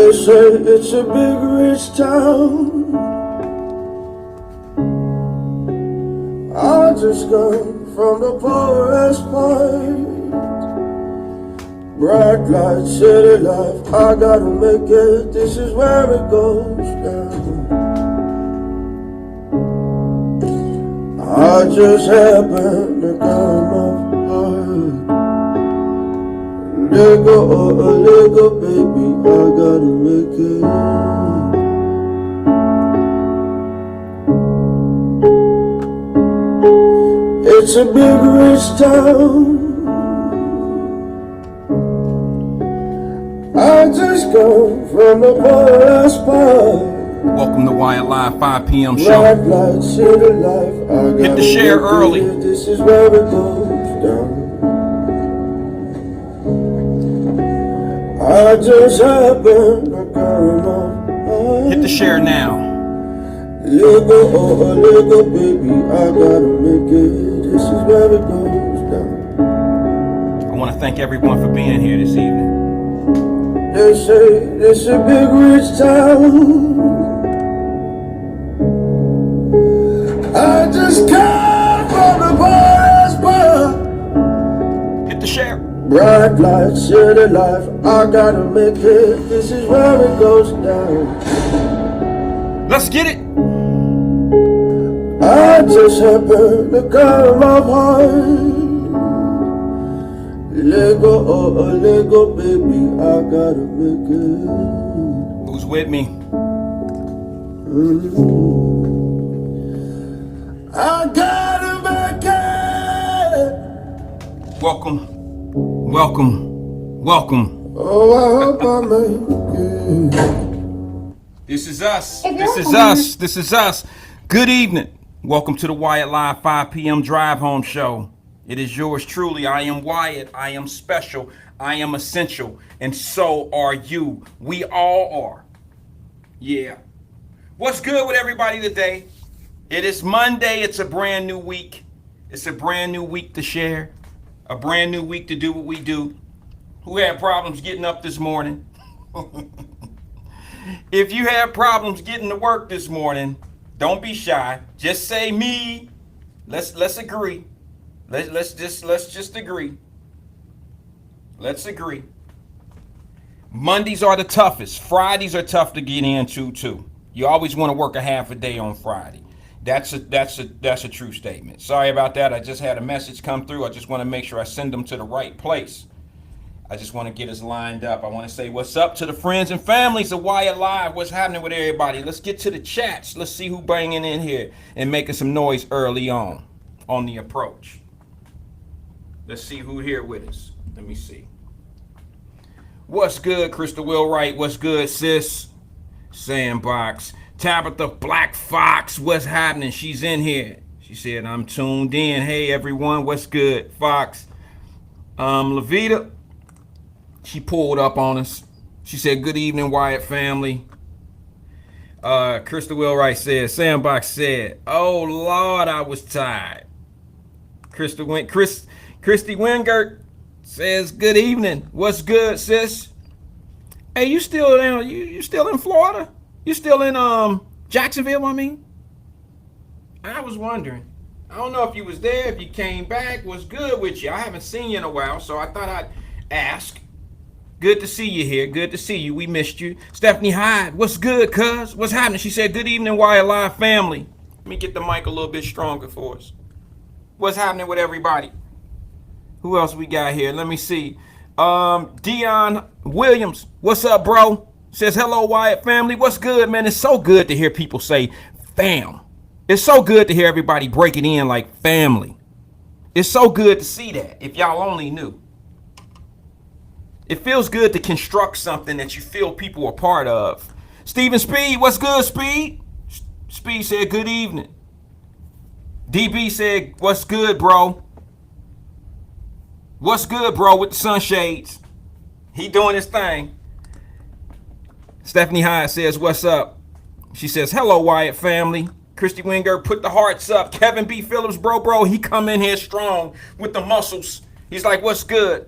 They say it's a big rich town. I just come from the poorest part. Bright light, city life, I gotta make it. This is where it goes down. I just happen to come up hard. Nigga or a nigga, baby, I gotta make it. It's a big rich town. I just come from the poorest part. Welcome to Wyatt-Live 5 p.m. show. Bright light, city life, I Hit the share early. This is where it goes down. I just happen to come up. Hit the share now. Nigga or a nigga, baby, I gotta make it. This is where it goes down. I want to thank everyone for being here this evening. They say it's a big rich town. I just come from the poorest part. Hit the share. Bright light, city life, I gotta make it. This is where it goes down. Let's get it. I just happen to come up hard. Lego or a Lego, baby, I gotta make it. Who's with me? I gotta make it. Welcome. Welcome. Oh, I hope I make it. This is us. Good evening. Welcome to the Wyatt-Live 5 p.m. drive home show. It is yours truly. I am Wyatt. I am special. I am essential. And so are you. We all are. Yeah. What's good with everybody today? It is Monday. It's a brand new week. It's a brand new week to share. A brand new week to do what we do. Who had problems getting up this morning? If you have problems getting to work this morning, don't be shy. Just say me. Let's agree. Let's just agree. Let's agree. Mondays are the toughest. Fridays are tough to get into too. You always want to work a half a day on Friday. That's a true statement. Sorry about that. I just had a message come through. I just want to make sure I send them to the right place. I just want to get us lined up. I want to say what's up to the friends and families of Wyatt-Live. What's happening with everybody? Let's get to the chats. Let's see who bringing in here and making some noise early on the approach. Let's see who here with us. Let me see. What's good, Crystal Wheelwright? What's good, sis? Sandbox. Tabitha Black Fox. What's happening? She's in here. She said, I'm tuned in. Hey, everyone. What's good, Fox? Levita. She pulled up on us. She said, good evening, Wyatt family. Crystal Wheelwright said, Sandbox said, oh, Lord, I was tired. Christy Wingert says, good evening. What's good, sis? Hey, you still down? You still in Florida? You still in Jacksonville, I mean? I was wondering. I don't know if you was there, if you came back. What's good with you? I haven't seen you in a while, so I thought I'd ask. Good to see you here. Good to see you. We missed you. Stephanie Hyde, what's good, cuz? What's happening? She said, good evening, Wyatt-Live family. Let me get the mic a little bit stronger for us. What's happening with everybody? Who else we got here? Let me see. Dion Williams, what's up, bro? Says, hello, Wyatt family. What's good, man? It's so good to hear people say fam. It's so good to hear everybody break it in like family. It's so good to see that, if y'all only knew. It feels good to construct something that you feel people are part of. Stephen Speed, what's good, Speed? Speed said, good evening. DB said, what's good, bro? What's good, bro, with the sunshades? He doing his thing. Stephanie Hyde says, what's up? She says, hello, Wyatt family. Christy Winger, put the hearts up. Kevin B. Phillips, bro, he come in here strong with the muscles. He's like, what's good?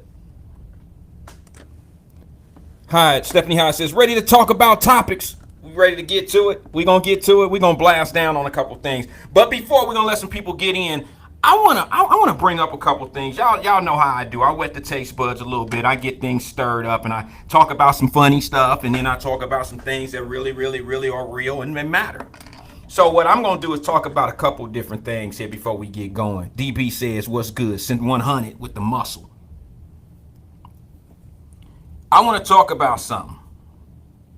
Hi, Stephanie High says, ready to talk about topics. We ready to get to it? We gonna get to it. We gonna blast down on a couple things. But before we gonna let some people get in, I wanna bring up a couple things. Y'all know how I do. I wet the taste buds a little bit. I get things stirred up, and I talk about some funny stuff, and then I talk about some things that really, really, really are real and matter. So what I'm gonna do is talk about a couple different things here before we get going. DB says, "What's good?" Sent 100 with the muscle. I want to talk about something.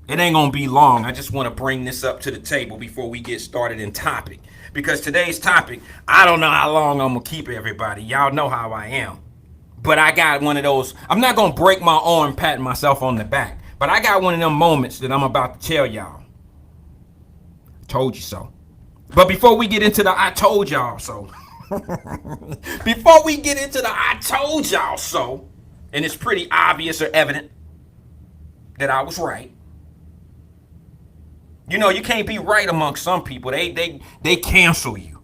It ain't gonna be long. I just want to bring this up to the table before we get started in topic. Because today's topic, I don't know how long I'm gonna keep everybody. Y'all know how I am. But I got one of those, I'm not gonna break my arm patting myself on the back. But I got one of them moments that I'm about to tell y'all. Told you so. But before we get into the I told y'all so. Before we get into the I told y'all so, and it's pretty obvious or evident that I was right. You know, you can't be right amongst some people. They cancel you.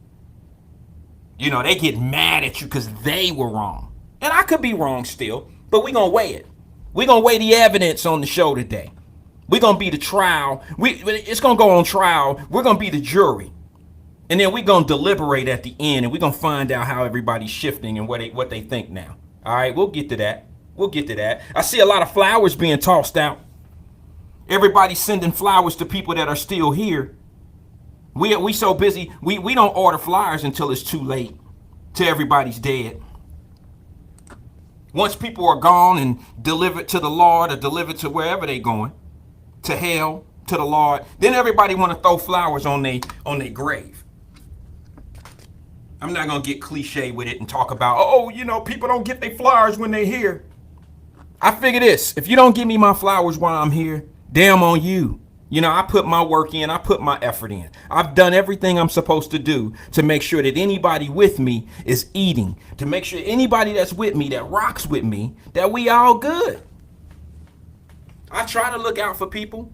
You know, they get mad at you because they were wrong. And I could be wrong still, but we're going to weigh it. We're going to weigh the evidence on the show today. We're going to be the trial. It's going to go on trial. We're going to be the jury. And then we're going to deliberate at the end, and we're going to find out how everybody's shifting and what they think now. All right, we'll get to that. We'll get to that. I see a lot of flowers being tossed out. Everybody's sending flowers to people that are still here. We so busy, we don't order flowers until it's too late, till everybody's dead. Once people are gone and delivered to the Lord or delivered to wherever they're going, to hell, to the Lord, then everybody want to throw flowers on their grave. I'm not going to get cliche with it and talk about, oh, you know, people don't get their flowers when they're here. I figure this, if you don't give me my flowers while I'm here, damn on you. You know, I put my work in, I put my effort in. I've done everything I'm supposed to do to make sure that anybody with me is eating, to make sure anybody that's with me, that rocks with me, that we all good. I try to look out for people.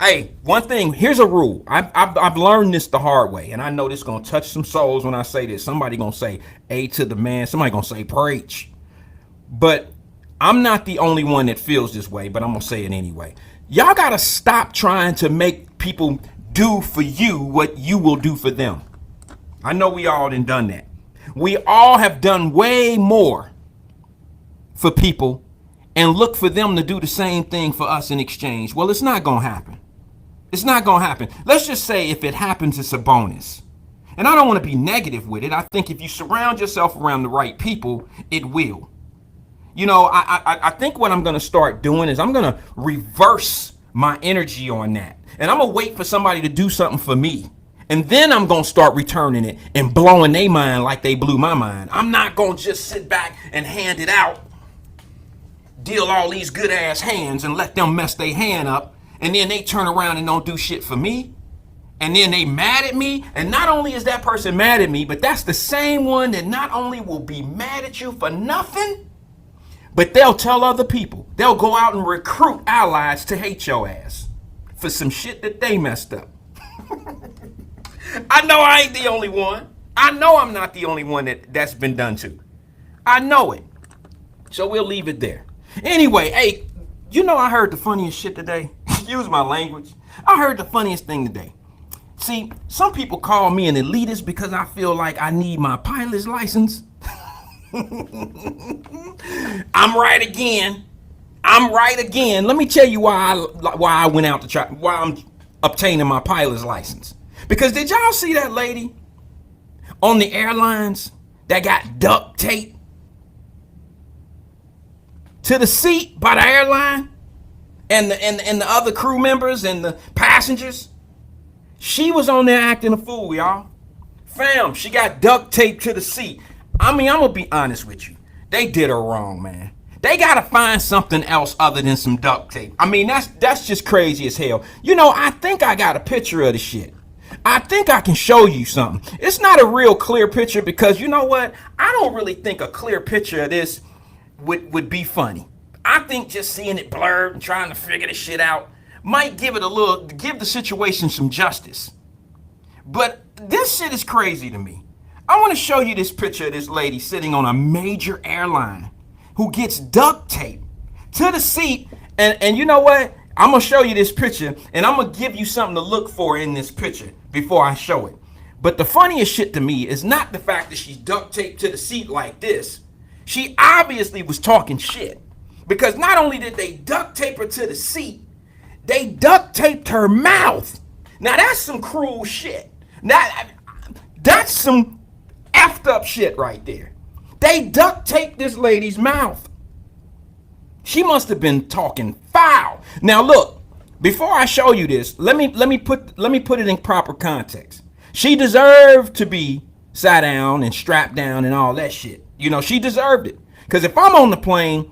Hey, one thing, here's a rule. I've learned this the hard way, and I know this is going to touch some souls when I say this. Somebody going to say, A to the man. Somebody going to say, preach. But I'm not the only one that feels this way, but I'm going to say it anyway. Y'all got to stop trying to make people do for you what you will do for them. I know we all done that. We all have done way more for people and look for them to do the same thing for us in exchange. Well, it's not going to happen. It's not going to happen. Let's just say if it happens, it's a bonus. And I don't want to be negative with it. I think if you surround yourself around the right people, it will. You know, I think what I'm going to start doing is I'm going to reverse my energy on that. And I'm going to wait for somebody to do something for me. And then I'm going to start returning it and blowing their mind like they blew my mind. I'm not going to just sit back and hand it out, deal all these good ass hands and let them mess their hand up. And then they turn around and don't do shit for me. And then they mad at me. And not only is that person mad at me, but that's the same one that not only will be mad at you for nothing, but they'll tell other people. They'll go out and recruit allies to hate your ass for some shit that they messed up. I know I ain't the only one. I know I'm not the only one that's been done to. I know it. So we'll leave it there. Anyway, hey, you know I heard the funniest shit today. Excuse my language. I heard the funniest thing today. See, some people call me an elitist because I feel like I need my pilot's license. I'm right again. Let me tell you why I went out to try, why I'm obtaining my pilot's license. Because did y'all see that lady on the airlines that got duct tape to the seat by the airline and the other crew members and the passengers? She was on there acting a fool, y'all. Fam, she got duct tape to the seat. I mean, I'm gonna be honest with you. They did her wrong, man. They gotta find something else other than some duct tape. I mean, that's just crazy as hell. You know, I think I got a picture of the shit. I think I can show you something. It's not a real clear picture because you know what? I don't really think a clear picture of this would be funny. I think just seeing it blurred and trying to figure the shit out might give the situation some justice. But this shit is crazy to me. I want to show you this picture of this lady sitting on a major airline who gets duct tape to the seat And you know what? I'm gonna show you this picture, and I'm gonna give you something to look for in this picture before I show it. But the funniest shit to me is not the fact that she's duct taped to the seat like this. She obviously was talking shit. Because not only did they duct tape her to the seat, they duct taped her mouth. Now that's some cruel shit. That's some effed up shit right there. They duct taped this lady's mouth. She must have been talking foul. Now look, before I show you this, let me put it in proper context. She deserved to be sat down and strapped down and all that shit. You know, she deserved it. Because if I'm on the plane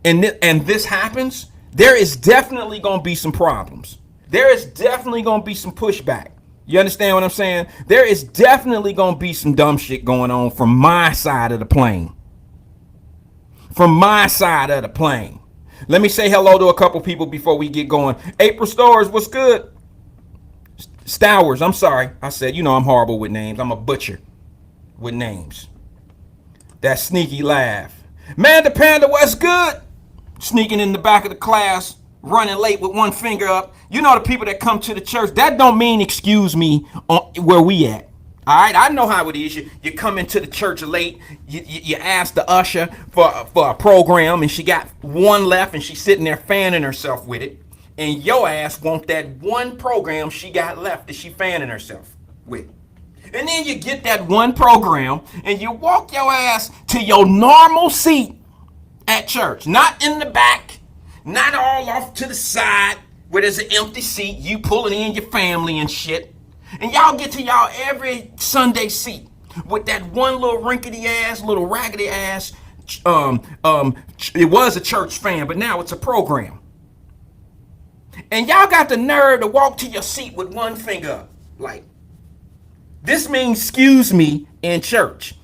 and this happens, there is definitely going to be some problems. There is definitely going to be some pushback. You understand what I'm saying? There is definitely going to be some dumb shit going on from my side of the plane. From my side of the plane. Let me say hello to a couple people before we get going. April Stores, what's good? Stowers, I'm sorry. I said, you know I'm horrible with names. I'm a butcher with names. That sneaky laugh. Manda Panda, what's good? Sneaking in the back of the class, running late with one finger up. You know the people that come to the church, that don't mean excuse me on where we at. All right, I know how it is. You come into the church late. You ask the usher for a program, and she got one left, and she's sitting there fanning herself with it. And your ass want that one program she got left that she fanning herself with. And then you get that one program, and you walk your ass to your normal seat at church. Not in the back, not all off to the side where there's an empty seat. You pulling in your family and shit. And y'all get to y'all every Sunday seat with that one little rinkety ass, little raggedy ass. It was a church fan, but now it's a program. And y'all got the nerve to walk to your seat with one finger up. Like, this means excuse me in church.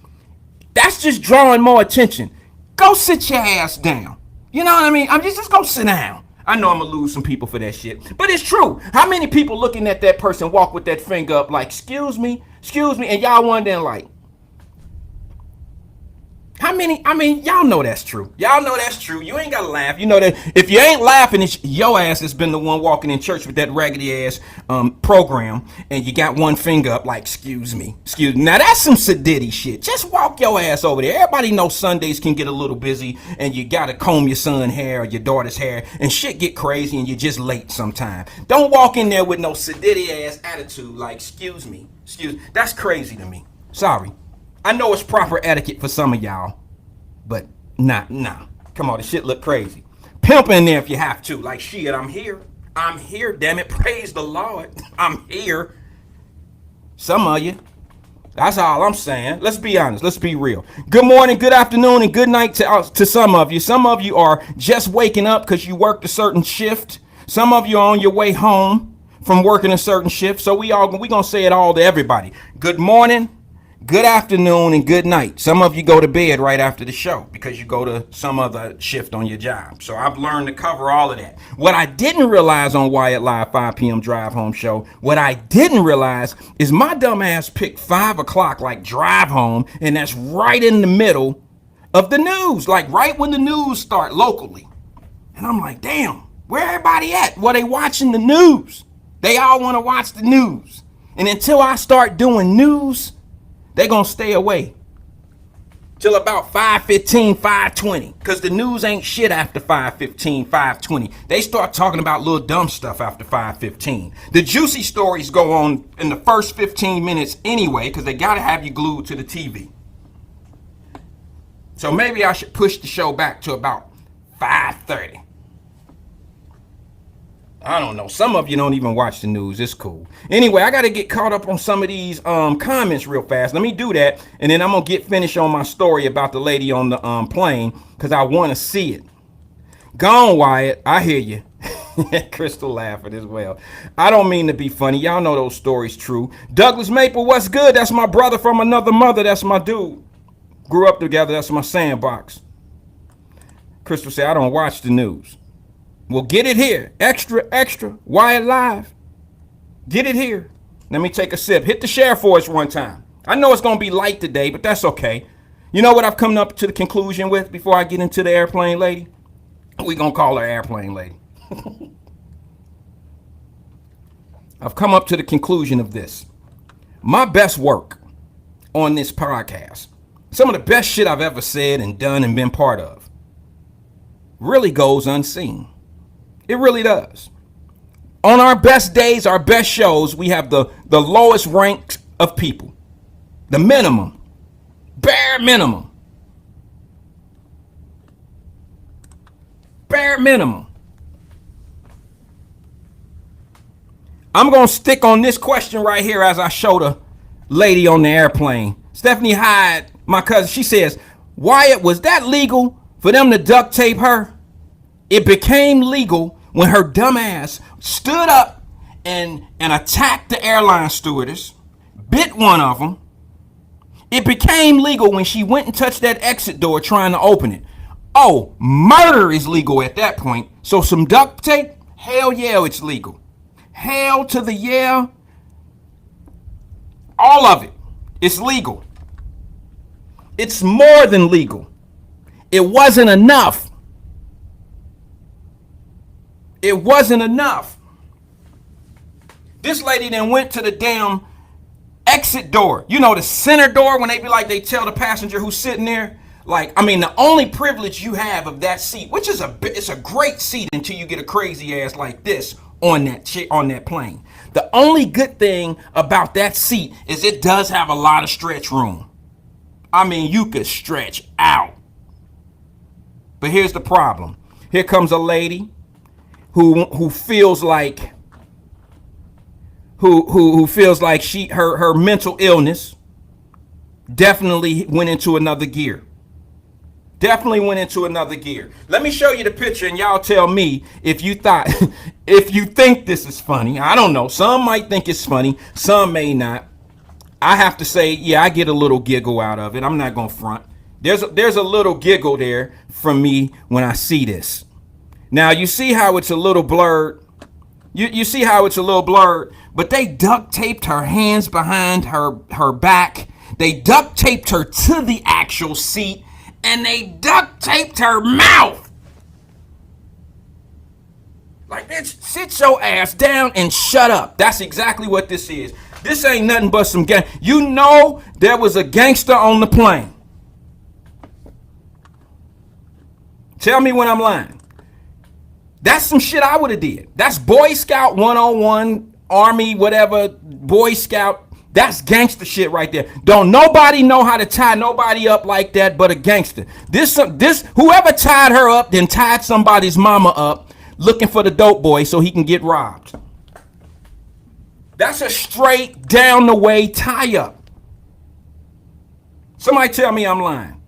That's just drawing more attention. Go sit your ass down. You know what I mean? I'm just go sit down. I know I'm gonna lose some people for that shit, but it's true. How many people looking at that person walk with that finger up like, excuse me, and y'all wondering like, how many? I mean, y'all know that's true. Y'all know that's true. You ain't gotta laugh. You know that if you ain't laughing, it's your ass that's been the one walking in church with that raggedy ass program, and you got one finger up like, excuse me. Now that's some sedity shit. Just walk your ass over there. Everybody knows Sundays can get a little busy, and you gotta comb your son's hair or your daughter's hair, and shit get crazy, and you're just late sometime. Don't walk in there with no sedity ass attitude like, excuse me. That's crazy to me. Sorry. I know it's proper etiquette for some of y'all, but nah. Come on, the shit look crazy. Pimp in there if you have to. Like, shit, I'm here, damn it. Praise the Lord. I'm here. Some of you. That's all I'm saying. Let's be honest. Let's be real. Good morning, good afternoon, and good night to some of you. Some of you are just waking up because you worked a certain shift. Some of you are on your way home from working a certain shift. So we gonna say it all to everybody. Good morning, good afternoon, and good night. Some of you go to bed right after the show because you go to some other shift on your job. So I've learned to cover all of that. What I didn't realize on Wyatt-Live 5 p.m. drive home show, what I didn't realize is my dumb ass picked 5 o'clock like drive home, and that's right in the middle of the news, like right when the news start locally. And I'm like, damn, where everybody at? Well, they watching the news. They all want to watch the news. And until I start doing news, they're going to stay away till about 5:15, 5:20, because the news ain't shit after 5:15, 5:20. They start talking about little dumb stuff after 5:15. The juicy stories go on in the first 15 minutes anyway, because they got to have you glued to the TV. So maybe I should push the show back to about 5:30. I don't know. Some of you don't even watch the news. It's cool. Anyway, I got to get caught up on some of these comments real fast. Let me do that, and then I'm going to get finished on my story about the lady on the plane because I want to see it. Gone, Wyatt. I hear you. Crystal laughing as well. I don't mean to be funny. Y'all know those stories true. Douglas Maple, what's good? That's my brother from another mother. That's my dude. Grew up together. That's my sandbox. Crystal said, I don't watch the news. Well, get it here. Extra. Wyatt-Live. Get it here. Let me take a sip. Hit the share for us one time. I know it's going to be light today, but that's okay. You know what I've come up to the conclusion with before I get into the airplane, lady? We gonna call her airplane lady. I've come up to the conclusion of this. My best work on this podcast, some of the best shit I've ever said and done and been part of, really goes unseen. It really does. On our best days, our best shows, we have the lowest ranks of people. The minimum. Bare minimum. Bare minimum. I'm going to stick on this question right here as I show the lady on the airplane. Stephanie Hyde, my cousin, she says, Wyatt, was that legal for them to duct tape her? It became legal when her dumb ass stood up and attacked the airline stewardess, bit one of them. It became legal when she went and touched that exit door trying to open it. Oh, murder is legal at that point. So some duct tape? Hell yeah, it's legal. Hell to the yeah. All of it. It's legal. It's more than legal. It wasn't enough. It wasn't enough. This lady then went to the damn exit door. You know, the center door when they be like, they tell the passenger who's sitting there. Like, I mean, the only privilege you have of that seat, which is it's a great seat until you get a crazy ass like this on that plane. The only good thing about that seat is it does have a lot of stretch room. I mean, you could stretch out. But here's the problem. Here comes a lady who feels like who feels like her mental illness definitely went into another gear. Definitely went into another gear. Let me show you the picture and y'all tell me if you think this is funny. I don't know. Some might think it's funny. Some may not. I have to say, yeah, I get a little giggle out of it. I'm not going to front. There's a little giggle there from me when I see this. Now, you see how it's a little blurred? You see how it's a little blurred? But they duct taped her hands behind her back. They duct taped her to the actual seat. And they duct taped her mouth. Like, bitch, sit your ass down and shut up. That's exactly what this is. This ain't nothing but some gang. You know there was a gangster on the plane. Tell me when I'm lying. That's some shit I would have did. That's Boy Scout 101, Army, whatever, Boy Scout. That's gangster shit right there. Don't nobody know how to tie nobody up like that but a gangster. This whoever tied her up then tied somebody's mama up looking for the dope boy so he can get robbed. That's a straight down the way tie up. Somebody tell me I'm lying.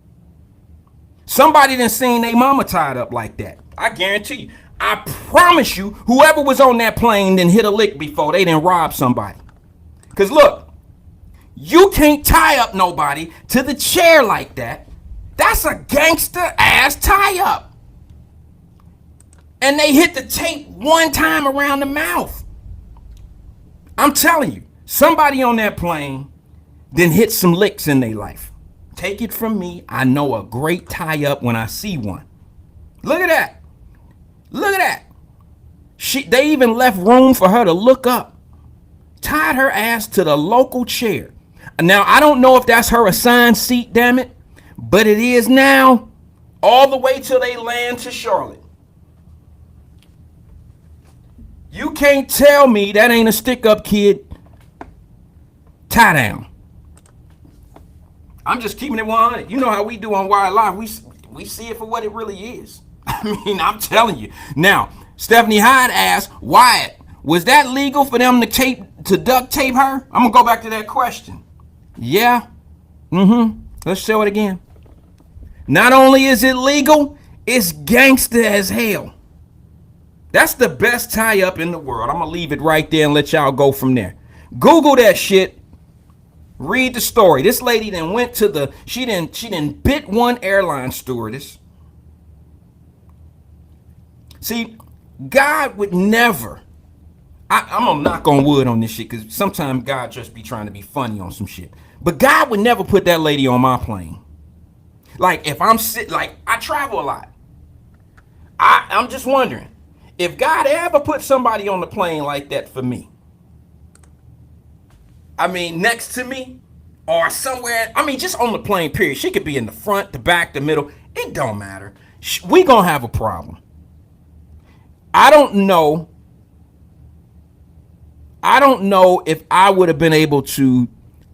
Somebody done seen their mama tied up like that. I guarantee you. I promise you, whoever was on that plane done hit a lick before they done robbed somebody. Because look, you can't tie up nobody to the chair like that. That's a gangster ass tie up. And they hit the tape one time around the mouth. I'm telling you, somebody on that plane then hit some licks in their life. Take it from me, I know a great tie up when I see one. Look at that. Look at that. They even left room for her to look up. Tied her ass to the local chair. Now, I don't know if that's her assigned seat, damn it, but it is now, all the way till they land to Charlotte. You can't tell me that ain't a stick-up kid tie down. I'm just keeping it 100. You know how we do on Wyatt-Live. We see it for what it really is. I mean, I'm telling you. Now, Stephanie Hyde asked, Wyatt, was that legal for them to duct tape her? I'm going to go back to that question. Yeah. Let's show it again. Not only is it legal, it's gangster as hell. That's the best tie up in the world. I'm going to leave it right there and let y'all go from there. Google that shit. Read the story. This lady then went to she then bit one airline stewardess. See, God would never, I'm going to knock on wood on this shit because sometimes God just be trying to be funny on some shit. But God would never put that lady on my plane. Like, if I'm like, I travel a lot. I'm just wondering if God ever put somebody on the plane like that for me. I mean, next to me or somewhere. I mean, just on the plane, period. She could be in the front, the back, the middle. It don't matter. We gonna have a problem. I don't know. I don't know if I would have been able to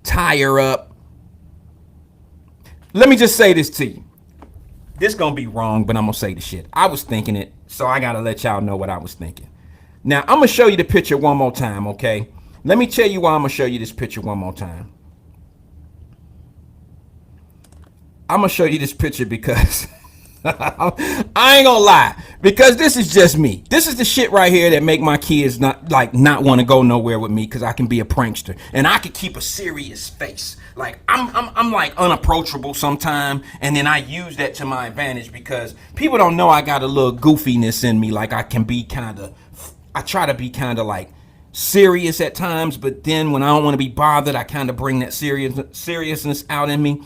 tie her up. Let me just say this to you. This gonna be wrong, but I'm gonna say the shit. I was thinking it, so I gotta let y'all know what I was thinking. Now, I'm gonna show you the picture one more time, okay? Let me tell you why I'm gonna show you this picture one more time. I'm gonna show you this picture because I ain't gonna lie, because this is just me. This is the shit right here that make my kids not want to go nowhere with me, because I can be a prankster and I can keep a serious face. Like I'm like unapproachable sometime, and then I use that to my advantage because people don't know I got a little goofiness in me. Like I can be I try to be kind of like serious at times, but then when I don't want to be bothered, I kind of bring that seriousness out in me.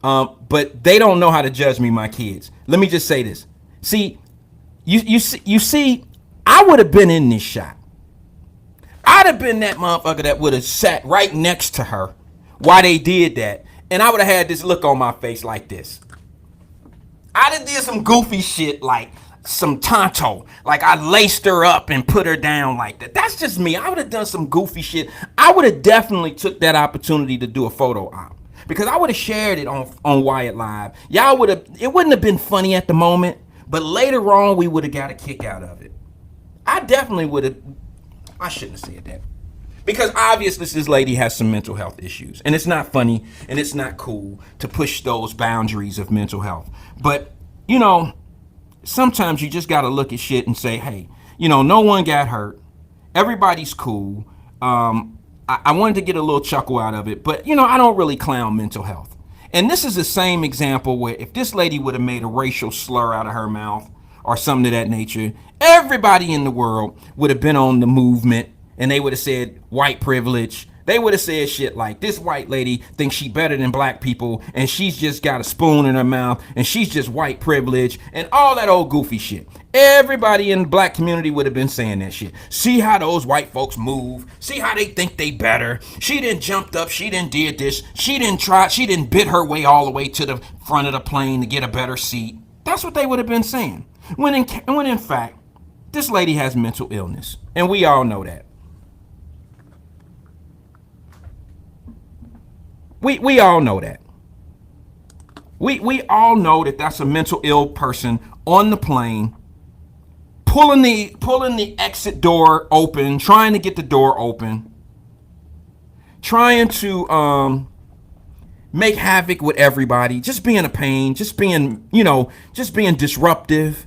But they don't know how to judge me, my kids. Let me just say this. See, you see, I would have been in this shot. I'd have been that motherfucker that would have sat right next to her while they did that, and I would have had this look on my face like this. I'd have did some goofy shit like some tonto, like I laced her up and put her down like that. That's just me. I would have done some goofy shit. I would have definitely took that opportunity to do a photo op, because I would have shared it on Wyatt-Live. Y'all would have, it wouldn't have been funny at the moment, but later on we would have got a kick out of it. I definitely would have, I shouldn't have said that. Because obviously this lady has some mental health issues, and it's not funny and it's not cool to push those boundaries of mental health. But, you know, sometimes you just got to look at shit and say, hey, you know, no one got hurt. Everybody's cool. I wanted to get a little chuckle out of it, but, you know, I don't really clown mental health. And this is the same example where if this lady would have made a racial slur out of her mouth or something of that nature, everybody in the world would have been on the movement, and they would have said white privilege. They would have said shit like, this white lady thinks she better than black people, and she's just got a spoon in her mouth, and she's just white privilege, and all that old goofy shit. Everybody in the black community would have been saying that shit. See how those white folks move. See how they think they better. She didn't jumped up. She didn't did this. She didn't try. She didn't bid her way all the way to the front of the plane to get a better seat. That's what they would have been saying. When in fact, this lady has mental illness, and we all know that. We all know that. We all know that that's a mental ill person on the plane, pulling the exit door open, trying to get the door open, trying to make havoc with everybody, just being a pain, just being, you know, just being disruptive.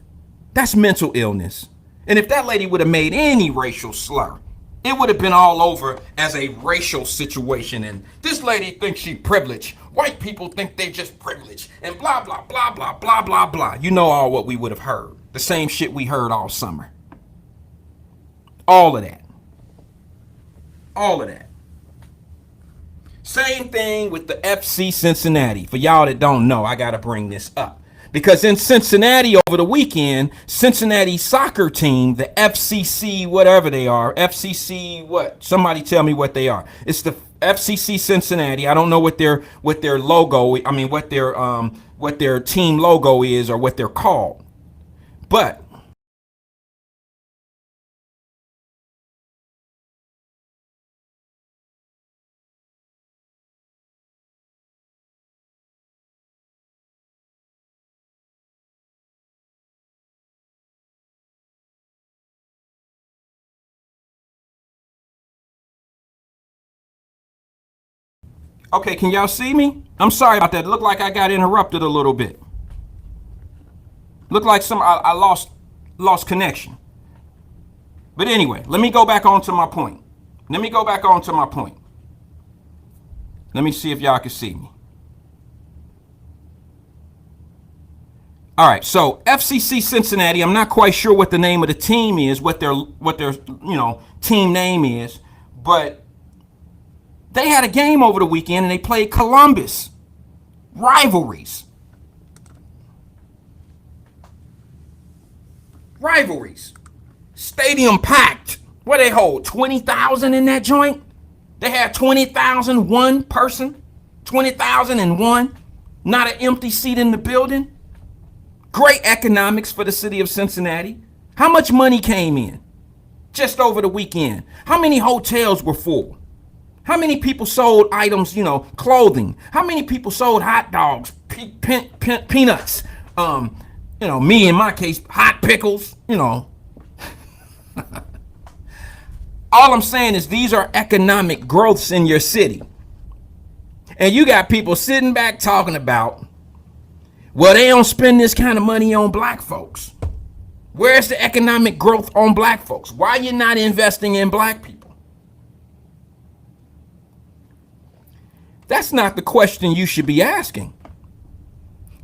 That's mental illness. And if that lady would have made any racial slur, it would have been all over as a racial situation. And this lady thinks she privileged. White people think they just privileged. And blah, blah, blah, blah, blah, blah, blah. You know all what we would have heard. The same shit we heard all summer. All of that. All of that. Same thing with the FC Cincinnati. For y'all that don't know, I got to bring this up. Because in Cincinnati over the weekend, Cincinnati soccer team, the FCC, whatever they are, FCC, what? Somebody tell me what they are. It's the FCC Cincinnati. I don't know what their logo, I mean, what their team logo is or what they're called. But okay, can y'all see me? I'm sorry about that. It looked like I got interrupted a little bit. Looked like I lost connection. But anyway, let me go back on to my point. Let me see if y'all can see me. All right, so FCC Cincinnati, I'm not quite sure what the name of the team is, what their team name is, but they had a game over the weekend and they played Columbus. Rivalries. Rivalries. Stadium packed. What they hold? 20,000 in that joint? They had 20,001 person? 20,001? Not an empty seat in the building? Great economics for the city of Cincinnati. How much money came in just over the weekend? How many hotels were full? How many people sold items, clothing? How many people sold hot dogs, peanuts? Me in my case, hot pickles, All I'm saying is these are economic growths in your city. And you got people sitting back talking about, well, they don't spend this kind of money on black folks. Where's the economic growth on black folks? Why are you not investing in black people? That's not the question you should be asking.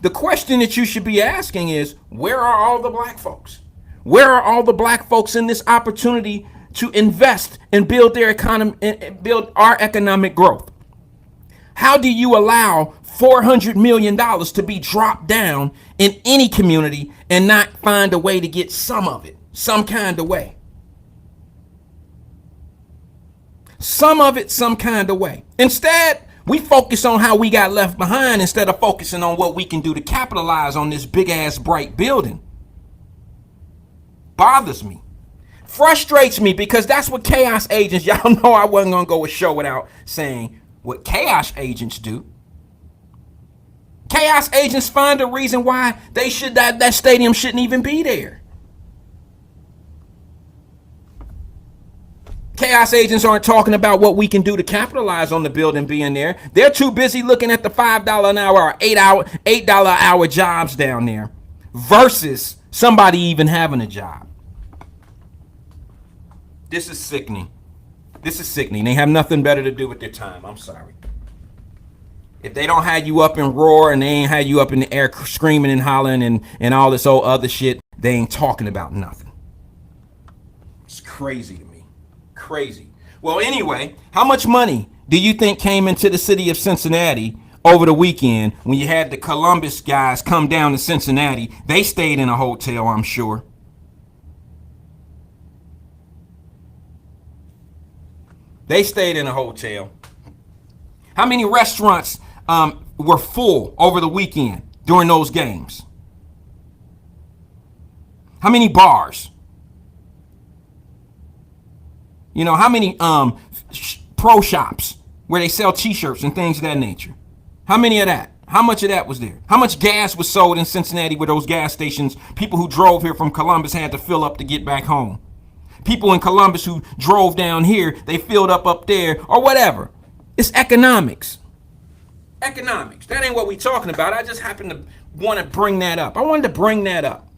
The question that you should be asking is, where are all the black folks? Where are all the black folks in this opportunity to invest and build their economy and build our economic growth? How do you allow $400 million to be dropped down in any community and not find a way to get some of it, some kind of way? Some of it, some kind of way. Instead, we focus on how we got left behind instead of focusing on what we can do to capitalize on this big ass bright building. Bothers me. Frustrates me because that's what chaos agents, y'all know I wasn't going to go a show without saying what chaos agents do. Chaos agents find a reason why that stadium shouldn't even be there. Chaos agents aren't talking about what we can do to capitalize on the building being there. They're too busy looking at the $5 an hour or $8 an hour jobs down there versus somebody even having a job. This is sickening. This is sickening. They have nothing better to do with their time. I'm sorry. If they don't have you up and roar and they ain't have you up in the air screaming and hollering and all this old other shit, they ain't talking about nothing. It's crazy to me. Crazy. Well, anyway, how much money do you think came into the city of Cincinnati over the weekend when you had the Columbus guys come down to Cincinnati? They stayed in a hotel, I'm sure. They stayed in a hotel. How many restaurants were full over the weekend during those games? How many bars? How many pro shops where they sell t-shirts and things of that nature? How many of that? How much of that was there? How much gas was sold in Cincinnati where those gas stations, people who drove here from Columbus had to fill up to get back home? People in Columbus who drove down here, they filled up there or whatever. It's economics. Economics. That ain't what we talking about. I just happen to want to bring that up. I wanted to bring that up.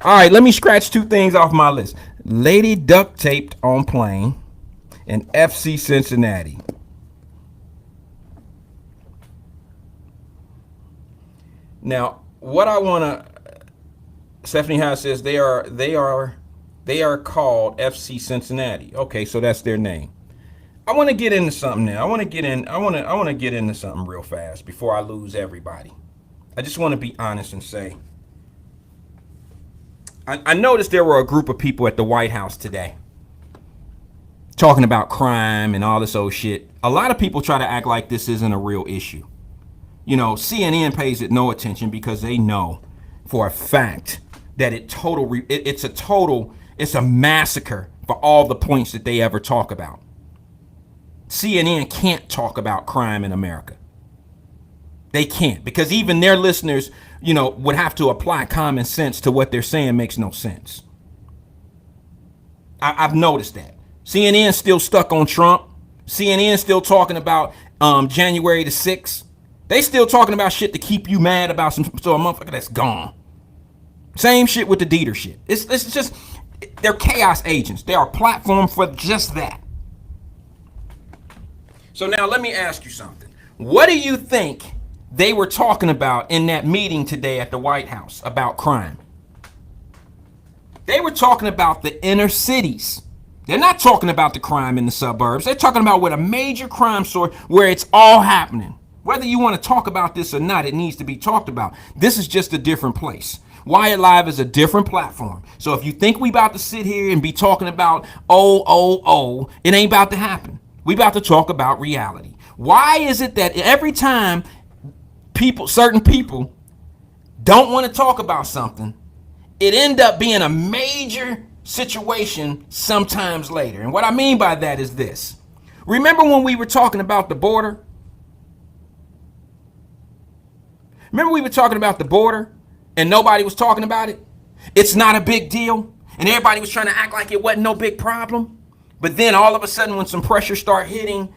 All right, let me scratch two things off my list. Lady duct taped on plane and FC Cincinnati. Now, what I want to, Stephanie House says they are called FC Cincinnati. Okay, so that's their name. I want to get into something now. I want to get into something real fast before I lose everybody. I just want to be honest and say, I noticed there were a group of people at the White House today talking about crime and all this old shit. A lot of people try to act like this isn't a real issue. CNN pays it no attention because they know for a fact that it's a massacre for all the points that they ever talk about. CNN can't talk about crime in America. They can't, because even their listeners, would have to apply common sense to what they're saying. Makes no sense. I've noticed that. CNN still stuck on Trump. CNN still talking about January the 6th. They still talking about shit to keep you mad about so a motherfucker that's gone. Same shit with the Dieter shit. It's just, they're chaos agents. They are a platform for just that. So now let me ask you something. What do you think they were talking about in that meeting today at the White House about crime? They were talking about the inner cities. They're not talking about the crime in the suburbs. They're talking about where a major crime source, where it's all happening. Whether you want to talk about this or not, it needs to be talked about. This is just a different place. Wyatt-Live is a different platform. So if you think we about to sit here and be talking about, it ain't about to happen. We about to talk about reality. Why is it that every time certain people don't want to talk about something, it end up being a major situation sometimes later? And what I mean by that is this. Remember when we were talking about the border? Remember we were talking about the border and nobody was talking about it? It's not a big deal. And everybody was trying to act like it wasn't no big problem. But then all of a sudden when some pressure start hitting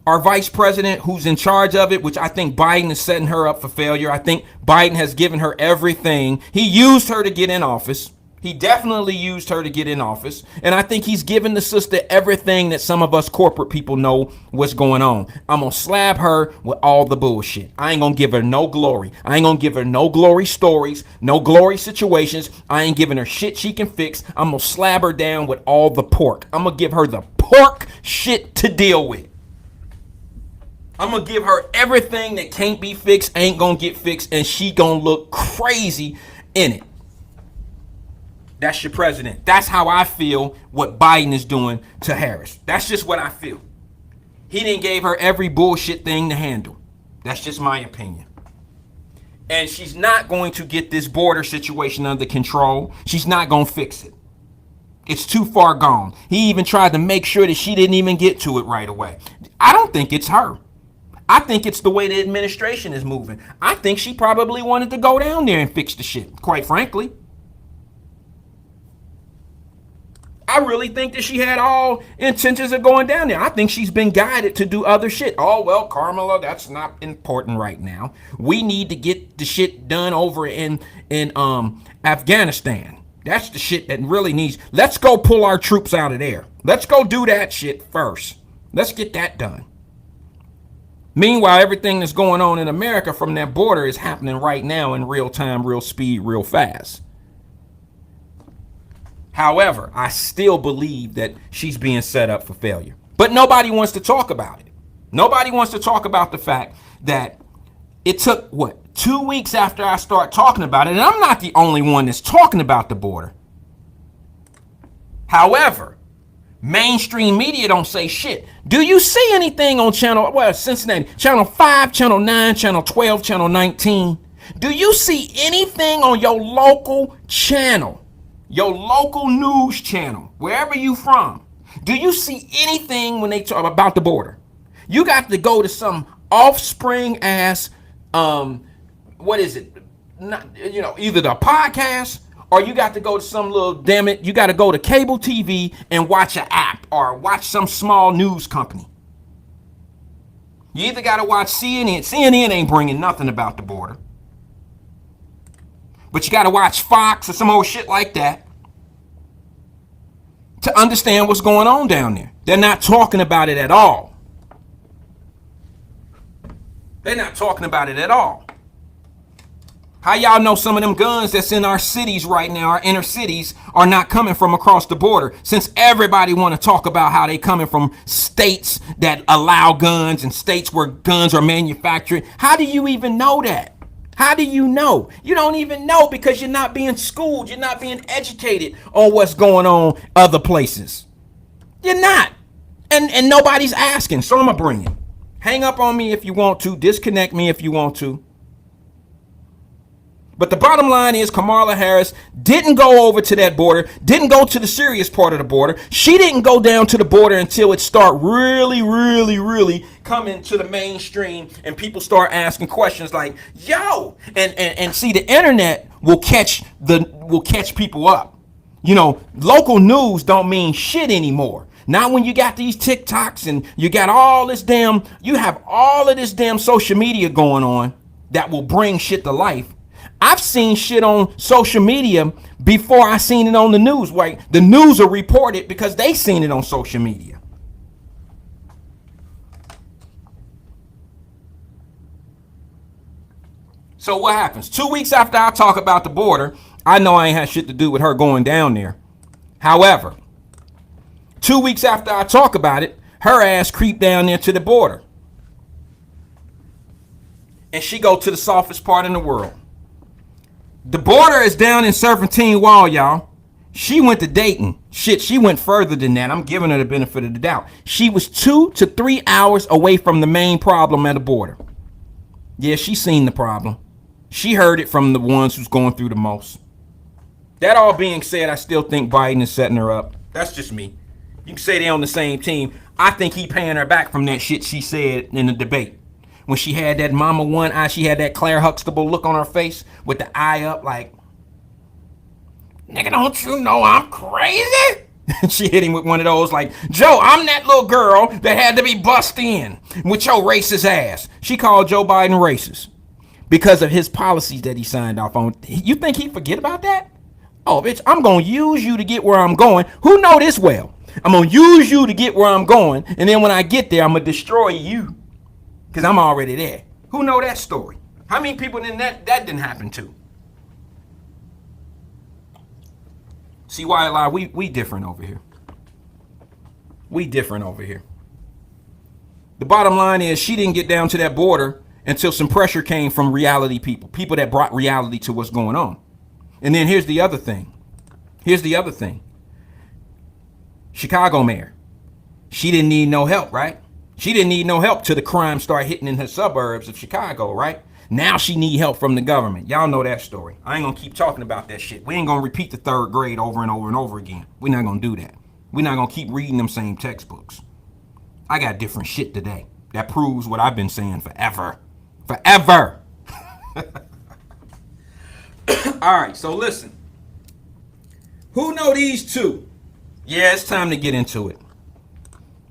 our vice president who's in charge of it, which I think Biden is setting her up for failure. I think Biden has given her everything. He used her to get in office. He definitely used her to get in office. And I think he's given the sister everything that some of us corporate people know what's going on. I'm going to slap her with all the bullshit. I ain't going to give her no glory. I ain't going to give her no glory stories, no glory situations. I ain't giving her shit she can fix. I'm going to slap her down with all the pork. I'm going to give her the pork shit to deal with. I'm going to give her everything that can't be fixed, ain't going to get fixed, and she going to look crazy in it. That's your president. That's how I feel what Biden is doing to Harris. That's just what I feel. He didn't give her every bullshit thing to handle. That's just my opinion. And she's not going to get this border situation under control. She's not going to fix it. It's too far gone. He even tried to make sure that she didn't even get to it right away. I don't think it's her. I think it's the way the administration is moving. I think she probably wanted to go down there and fix the shit, quite frankly. I really think that she had all intentions of going down there. I think she's been guided to do other shit. Oh, well, Carmela, that's not important right now. We need to get the shit done over in Afghanistan. That's the shit that really needs. Let's go pull our troops out of there. Let's go do that shit first. Let's get that done. Meanwhile, everything that's going on in America from that border is happening right now in real time, real speed, real fast. However, I still believe that she's being set up for failure. But nobody wants to talk about it. Nobody wants to talk about the fact that it took, 2 weeks after I start talking about it, and I'm not the only one that's talking about the border. However, mainstream media don't say shit. Do you see anything on Cincinnati, channel 5, channel 9, channel 12, channel 19? Do you see anything on your local channel, your local news channel, wherever you from? Do you see anything when they talk about the border? You got to go to some offspring ass, what is it? Not, either the podcast, or you got to go to some little, you got to go to cable TV and watch an app or watch some small news company. You either got to watch CNN. CNN ain't bringing nothing about the border. But you got to watch Fox or some old shit like that to understand what's going on down there. They're not talking about it at all. They're not talking about it at all. How y'all know some of them guns that's in our cities right now, our inner cities, are not coming from across the border? Since everybody want to talk about how they coming from states that allow guns and states where guns are manufactured. How do you even know that? How do you know? You don't even know because you're not being schooled. You're not being educated on what's going on other places. You're not. And nobody's asking, so I'm going to bring it. Hang up on me if you want to. Disconnect me if you want to. But the bottom line is Kamala Harris didn't go over to that border, didn't go to the serious part of the border. She didn't go down to the border until it start really, really, really coming to the mainstream and people start asking questions like, yo, and see, the internet will catch people up. Local news don't mean shit anymore. Not when you got these TikToks and you got you have all of this damn social media going on that will bring shit to life. I've seen shit on social media before I seen it on the news. Like, the news will report it because they seen it on social media. So what happens? 2 weeks after I talk about the border, I know I ain't had shit to do with her going down there. However, 2 weeks after I talk about it, her ass creeped down there to the border. and she go to the softest part in the world. The border is down in Serpentine Wall, y'all. She went to Dayton. Shit, she went further than that. I'm giving her the benefit of the doubt. She was 2 to 3 hours away from the main problem at the border. Yeah, she seen the problem. She heard it from the ones who's going through the most. That all being said, I still think Biden is setting her up. That's just me. You can say they on the same team. I think he paying her back from that shit she said in the debate. When she had that mama one eye, she had that Claire Huxtable look on her face with the eye up like, nigga, don't you know I'm crazy? She hit him with one of those like, Joe, I'm that little girl that had to be bussed in with your racist ass. She called Joe Biden racist because of his policies that he signed off on. You think he forget about that? Oh, bitch, I'm going to use you to get where I'm going. Who know this well? I'm going to use you to get where I'm going, and then when I get there, I'm going to destroy you because I'm already there. Who know that story? How many people that didn't happen to? See, Wyatt-Live, we different over here. We different over here. The bottom line is she didn't get down to that border until some pressure came from reality people that brought reality to what's going on. And then here's the other thing. Chicago mayor. She didn't need no help, right? She didn't need no help till the crime started hitting in her suburbs of Chicago, right? Now she need help from the government. Y'all know that story. I ain't gonna keep talking about that shit. We ain't gonna repeat the 3rd grade over and over and over again. We're not gonna do that. We're not gonna keep reading them same textbooks. I got different shit today that proves what I've been saying forever. Forever. All right, so listen. Who know these two? Yeah, it's time to get into it.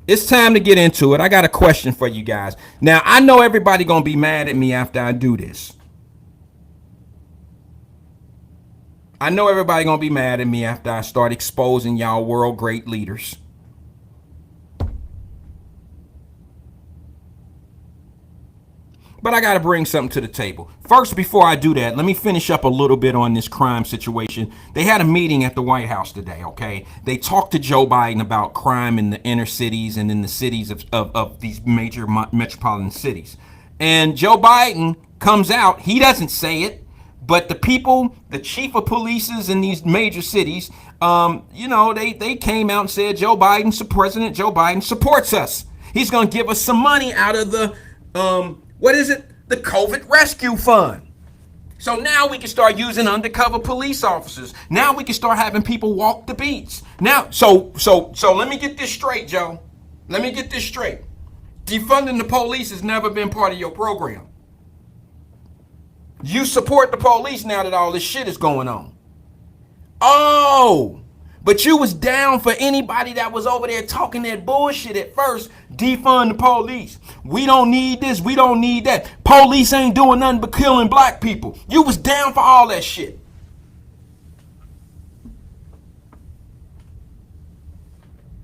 It's time to get into it. I got a question for you guys. Now, I know everybody gonna be mad at me after I do this. I know everybody gonna be mad at me after I start exposing y'all world great leaders. But I gotta bring something to the table. First, before I do that, let me finish up a little bit on this crime situation. They had a meeting at the White House today, okay? They talked to Joe Biden about crime in the inner cities and in the cities of these major metropolitan cities. And Joe Biden comes out, he doesn't say it, but the people, the chief of polices in these major cities, they came out and said President Joe Biden supports us. He's gonna give us some money out of the, the COVID Rescue Fund. So now we can start using undercover police officers. Now we can start having people walk the beats. Now, so let me get this straight, Joe. Let me get this straight. Defunding the police has never been part of your program. You support the police now that all this shit is going on. Oh, but you was down for anybody that was over there talking that bullshit at first. Defund the police. We don't need this. We don't need that. Police ain't doing nothing but killing black people. You was down for all that shit.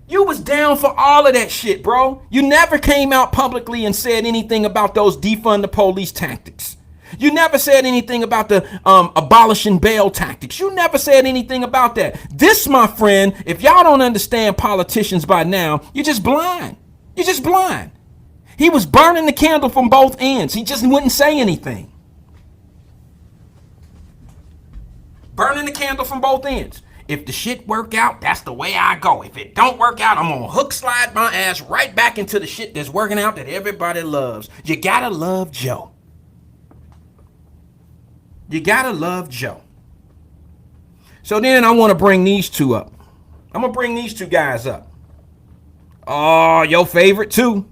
You was down for all of that shit, bro. You never came out publicly and said anything about those defund the police tactics. You never said anything about the abolishing bail tactics. You never said anything about that. This, my friend, if y'all don't understand politicians by now, you're just blind. You're just blind. He was burning the candle from both ends. He just wouldn't say anything. Burning the candle from both ends. If the shit work out, that's the way I go. If it don't work out, I'm gonna hook slide my ass right back into the shit that's working out that everybody loves. You gotta love Joe. You gotta love Joe. So then I want to bring these two up. I'm gonna bring these two guys up. Oh, your favorite too.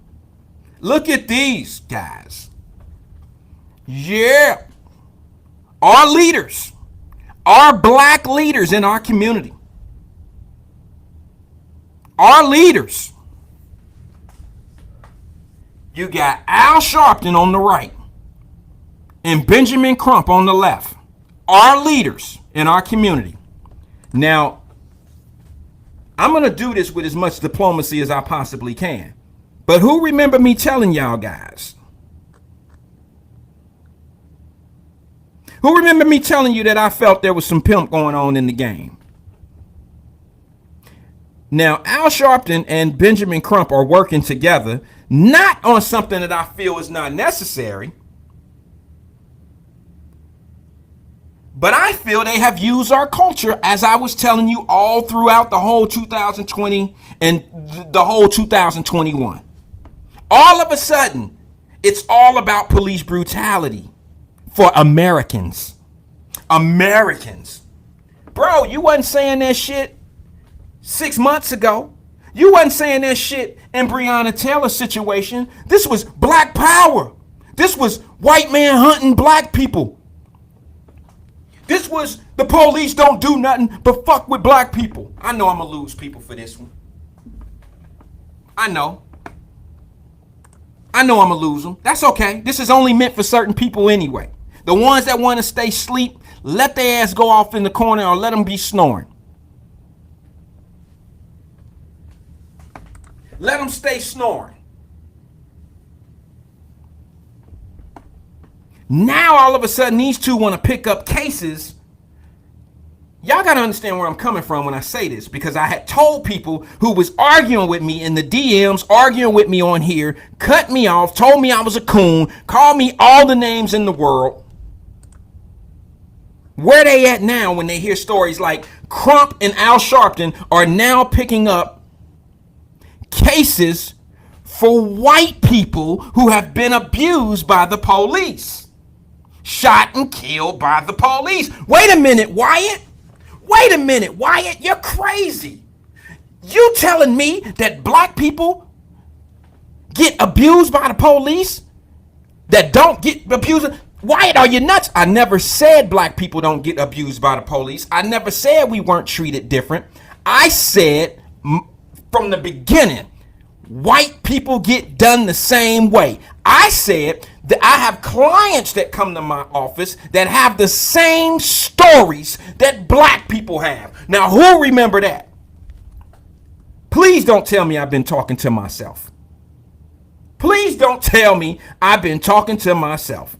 Look at these guys. Yeah. Our leaders. Our black leaders in our community. Our leaders. You got Al Sharpton on the right and Benjamin Crump on the left. Our leaders in our community. Now, I'm going to do this with as much diplomacy as I possibly can. But who remember me telling y'all guys? Who remember me telling you that I felt there was some pimp going on in the game? Now, Al Sharpton and Benjamin Crump are working together, not on something that I feel is not necessary, But I feel they have used our culture, as I was telling you, all throughout the whole 2020 and the whole 2021. All of a sudden, it's all about police brutality for Americans. Americans. Bro, you wasn't saying that shit 6 months ago. You wasn't saying that shit in Breonna Taylor's situation. This was black power. This was white man hunting black people. This was the police don't do nothing but fuck with black people. I know I'm going to lose people for this one. I know I'm going to lose them. That's okay. This is only meant for certain people anyway. The ones that want to stay asleep, let their ass go off in the corner or let them be snoring. Let them stay snoring. Now all of a sudden these two want to pick up cases. Y'all got to understand where I'm coming from when I say this, because I had told people who was arguing with me in the DMs, arguing with me on here, cut me off, told me I was a coon, called me all the names in the world. Where they at now when they hear stories like Crump and Al Sharpton are now picking up cases for white people who have been abused by the police, shot and killed by the police. Wait a minute, Wyatt. Wait a minute, Wyatt. You're crazy. You telling me that black people get abused by the police that don't get abused? Wyatt, are you nuts? I never said black people don't get abused by the police. I never said we weren't treated different. I said from the beginning, white people get done the same way. I said that I have clients that come to my office that have the same stories that black people have. Now, who remember that? Please don't tell me I've been talking to myself. Please don't tell me I've been talking to myself.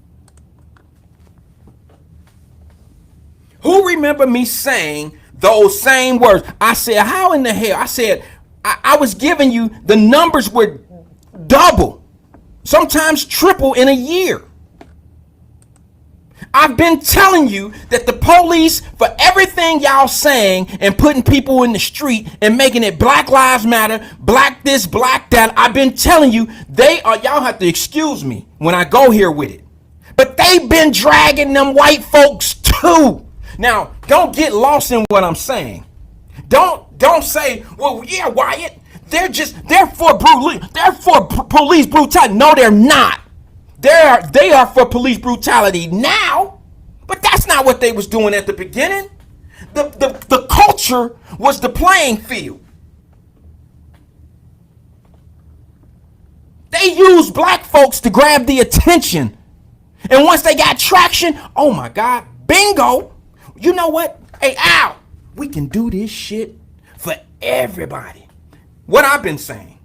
Who remember me saying those same words? I said, how in the hell? I said, I was giving you the numbers were double, sometimes triple in a year. I've been telling you that the police, for everything y'all saying and putting people in the street and making it Black Lives Matter, black this, black that, I've been telling you they are, y'all have to excuse me when I go here with it, but they've been dragging them white folks too. Now, don't get lost in what I'm saying. Don't say, well, yeah, Wyatt, they're for police brutality. No, they're not. They are for police brutality now, but that's not what they was doing at the beginning. The culture was the playing field. They used black folks to grab the attention. And once they got traction, oh my God, bingo. You know what? Hey, Al, we can do this shit for everybody. What I've been saying.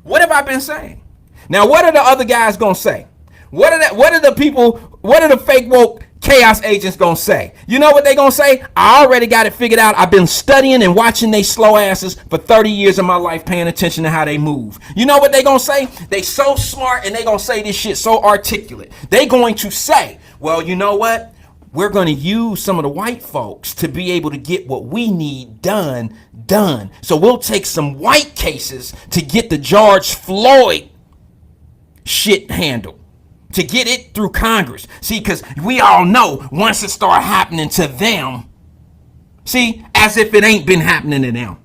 What have I been saying? Now, what are the other guys going to say? What are the fake woke chaos agents going to say? You know what they going to say? I already got it figured out. I've been studying and watching they slow asses for 30 years of my life, paying attention to how they move. You know what they going to say? They so smart and they going to say this shit so articulate. They going to say, well, you know what? We're going to use some of the white folks to be able to get what we need done. So we'll take some white cases to get the George Floyd shit handled, to get it through Congress. See, because we all know once it start happening to them, see, as if it ain't been happening to them.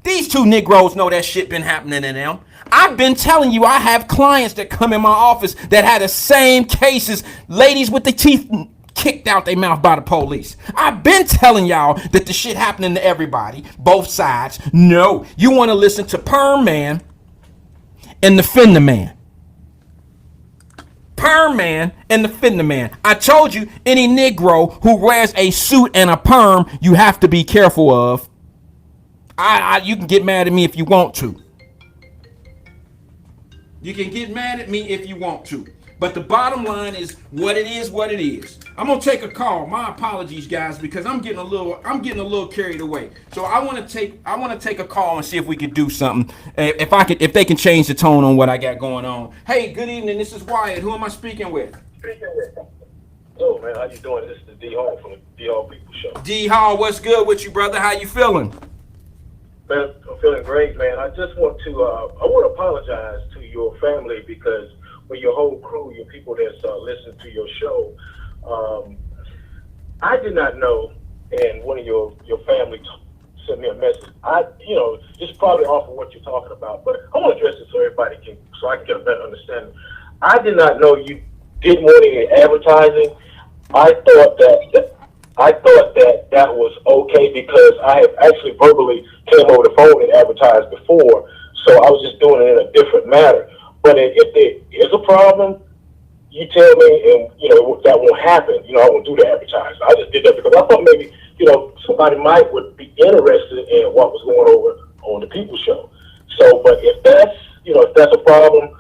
These two Negroes know that shit been happening to them. I've been telling you, I have clients that come in my office that had the same cases, ladies with the teeth kicked out their mouth by the police. I've been telling y'all that the shit happening to everybody, both sides. No, you want to listen to Perm Man and the Fender Man. Perm Man and the Fender Man. I told you, any Negro who wears a suit and a perm, you have to be careful of. You can get mad at me if you want to. You can get mad at me if you want to. But the bottom line is what it is, what it is. I'm gonna take a call. My apologies, guys, because I'm getting a little carried away. So I want to take a call and see if we could do something. If they can change the tone on what I got going on. Hey, good evening. This is Wyatt. Who am I speaking with? Oh man, How you doing? This is the D Hall from the D Hall People Show. D Hall, what's good with you, brother? How you feeling? Man, I'm feeling great, man. I just want to apologize to your family because with your whole crew, your people that's listening to your show, I did not know, and one of your family sent me a message. It's probably off of what you're talking about, but I want to address it so I can get a better understanding. I did not know you didn't want any advertising. I thought that was okay because I have actually verbally came over the phone and advertised before, so I was just doing it in a different manner. But if there is a problem, you tell me, and that won't happen. I won't do the advertising. I just did that because I thought maybe somebody would be interested in what was going over on the People Show. So, but if that's a problem,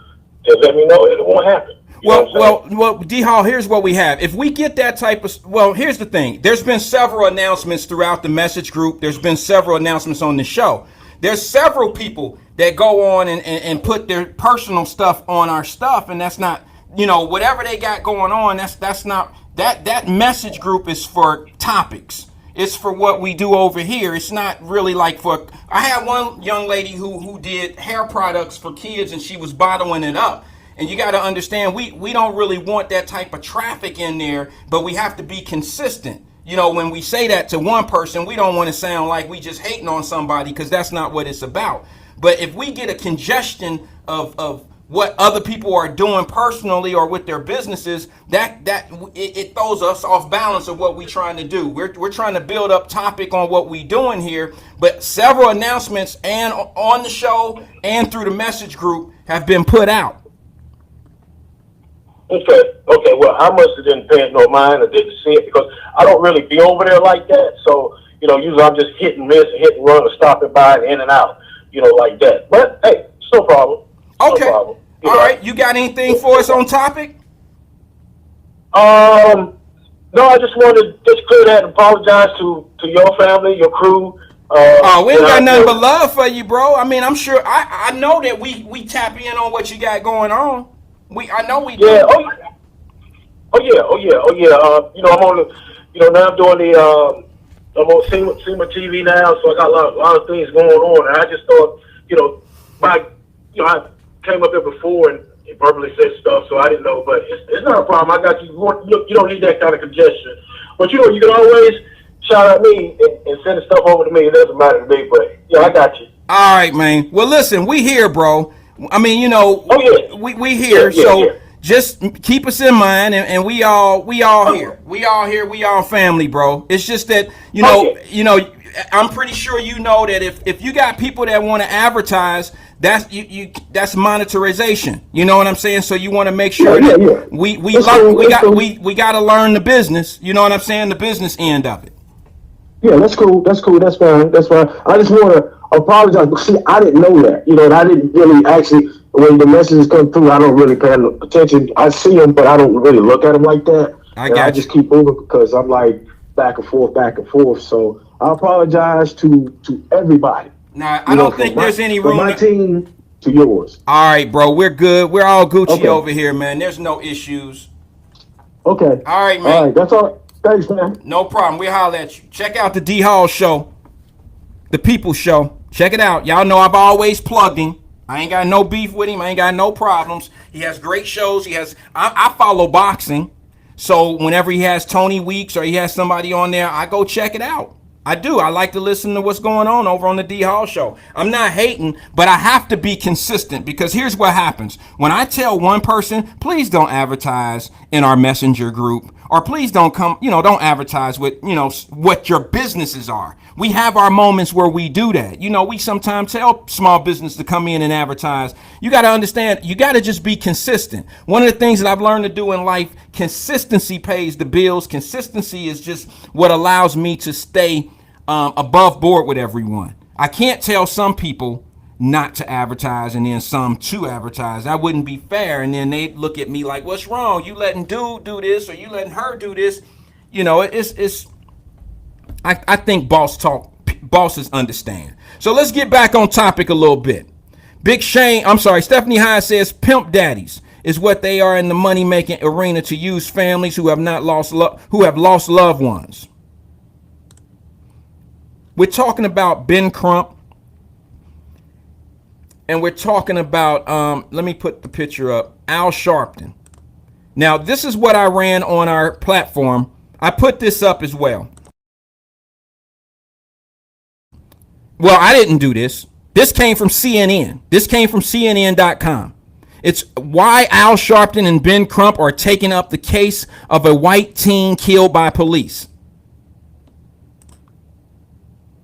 just let me know, and it won't happen. Well, D Hall, here's what we have. If we get that type of, here's the thing. There's been several announcements throughout the message group. There's been several announcements on the show. There's several people that go on and put their personal stuff on our stuff, and that's not, whatever they got going on. That's not that message group is for topics. It's for what we do over here. It's not really like for. I had one young lady who did hair products for kids, and she was bottling it up. And you got to understand, we don't really want that type of traffic in there, but we have to be consistent. When we say that to one person, we don't want to sound like we just hating on somebody, because that's not what it's about. But if we get a congestion of what other people are doing personally or with their businesses, it throws us off balance of what we're trying to do. We're trying to build up topic on what we're doing here, but several announcements and on the show and through the message group have been put out. Okay. Well, I must have didn't pay no mind or didn't see it because I don't really be over there like that. So, usually I'm just hit and miss, hit and run, or stopping by and in and out, like that. But hey, it's no problem. Okay. No problem. All right. You got anything for us on topic? No, I just wanted to just clear that and apologize to your family, your crew. We ain't got nothing but love for you, bro. I mean, I'm sure I know that we tap in on what you got going on. I know we do. Yeah. Oh yeah. I'm on the. Now I'm doing the. I'm on SEMA TV now, so I got a lot of things going on, and I just thought, I came up there before and verbally said stuff, so I didn't know, but it's not a problem. I got you. You don't need that kind of congestion, but you can always shout at me and send the stuff over to me. It doesn't matter to me, but I got you. All right, man. Well, listen, we here, bro. I mean, we here, just keep us in mind, and we all here. We all here. We all family, bro. It's just that I'm pretty sure that if you got people that want to advertise, that's monetization. You know what I'm saying? So you want to make sure that we got to learn the business. You know what I'm saying? The business end of it. Yeah, that's cool. That's fine. I just want to apologize. But see, I didn't know that. And I didn't really actually, when the messages come through, I don't really pay attention. I see them, but I don't really look at them like that. I just keep moving because I'm like back and forth. So I apologize to everybody. Now, I don't think there's any room. From my team to yours. All right, bro. We're good. We're all Gucci over here, man. There's no issues. Okay. All right, man. All right. That's all. Thanks, man. No problem. We'll holler at you. Check out the D Hall Show, the People Show. Check it out. Y'all know I've always plugged him. I ain't got no beef with him. I ain't got no problems. He has great shows. I follow boxing, so whenever he has Tony Weeks or he has somebody on there, I go check it out. I do. I like to listen to what's going on over on the D Hall Show. I'm not hating, but I have to be consistent, because here's what happens. When I tell one person, please don't advertise in our messenger group, or please don't don't advertise with, what your businesses are. We have our moments where we do that. We sometimes tell small business to come in and advertise. You got to understand, you got to just be consistent. One of the things that I've learned to do in life, consistency pays the bills. Consistency is just what allows me to stay above board with everyone. I can't tell some people not to advertise and then some to advertise. That wouldn't be fair. And then they look at me like, what's wrong? You letting dude do this, or you letting her do this? I think bosses understand. So let's get back on topic a little bit. Stephanie High says pimp daddies. is what they are in the money-making arena to use families who have lost loved ones. We're talking about Ben Crump, and we're talking about, let me put the picture up, Al Sharpton. Now, this is what I ran on our platform. I put this up as well. Well, I didn't do this. This came from CNN. This came from CNN.com. It's why Al Sharpton and Ben Crump are taking up the case of a white teen killed by police.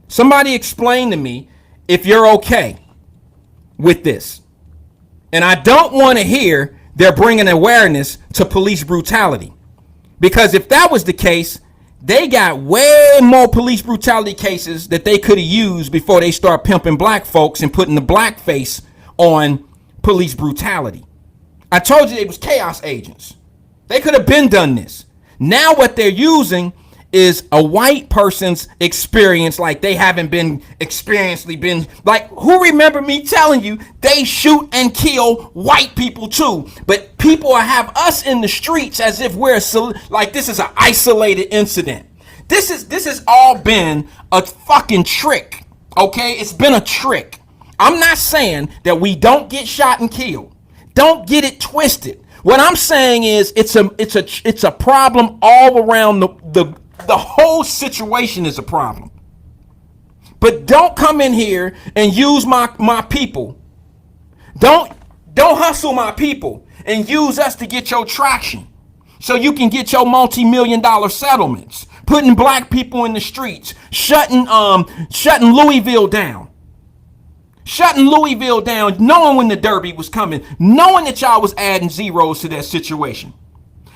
Somebody explain to me if you're okay with this. And I don't want to hear they're bringing awareness to police brutality. Because if that was the case, they got way more police brutality cases that they could have used before they start pimping black folks and putting the blackface on police brutality. I told you they was chaos agents. They could have been done this. Now what they're using is a white person's experience, like they haven't been like, who remember me telling you they shoot and kill white people too, but people have us in the streets as if we're like this is an isolated incident. This has all been a fucking trick. Okay, it's been a trick. I'm not saying that we don't get shot and killed. Don't get it twisted. What I'm saying is it's a problem all around the whole situation is a problem. But don't come in here and use my people. Don't hustle my people and use us to get your traction so you can get your multi-million-dollar settlements, putting black people in the streets, shutting Louisville down. Shutting Louisville down, knowing when the Derby was coming, knowing that y'all was adding zeros to that situation.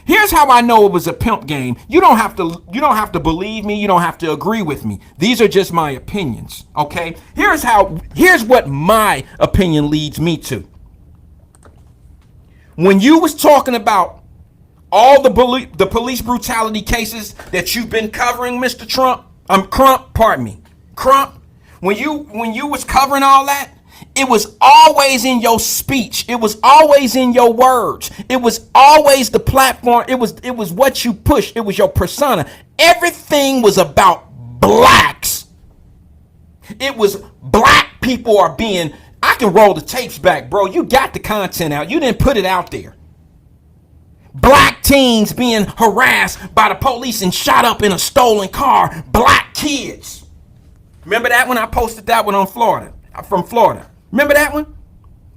Here's how I know it was a pimp game. You don't have to believe me. You don't have to agree with me. These are just my opinions, okay? Here's what my opinion leads me to. When you was talking about all the police brutality cases that you've been covering, Mr. Crump, when you was covering all that, it was always in your speech. It was always in your words. It was always the platform. It was what you pushed. It was your persona. Everything was about blacks. It was black people are being, I can roll the tapes back, bro. You got the content out. You didn't put it out there. Black teens being harassed by the police and shot up in a stolen car. Black kids. Remember that when I posted that one on from Florida? Remember that one?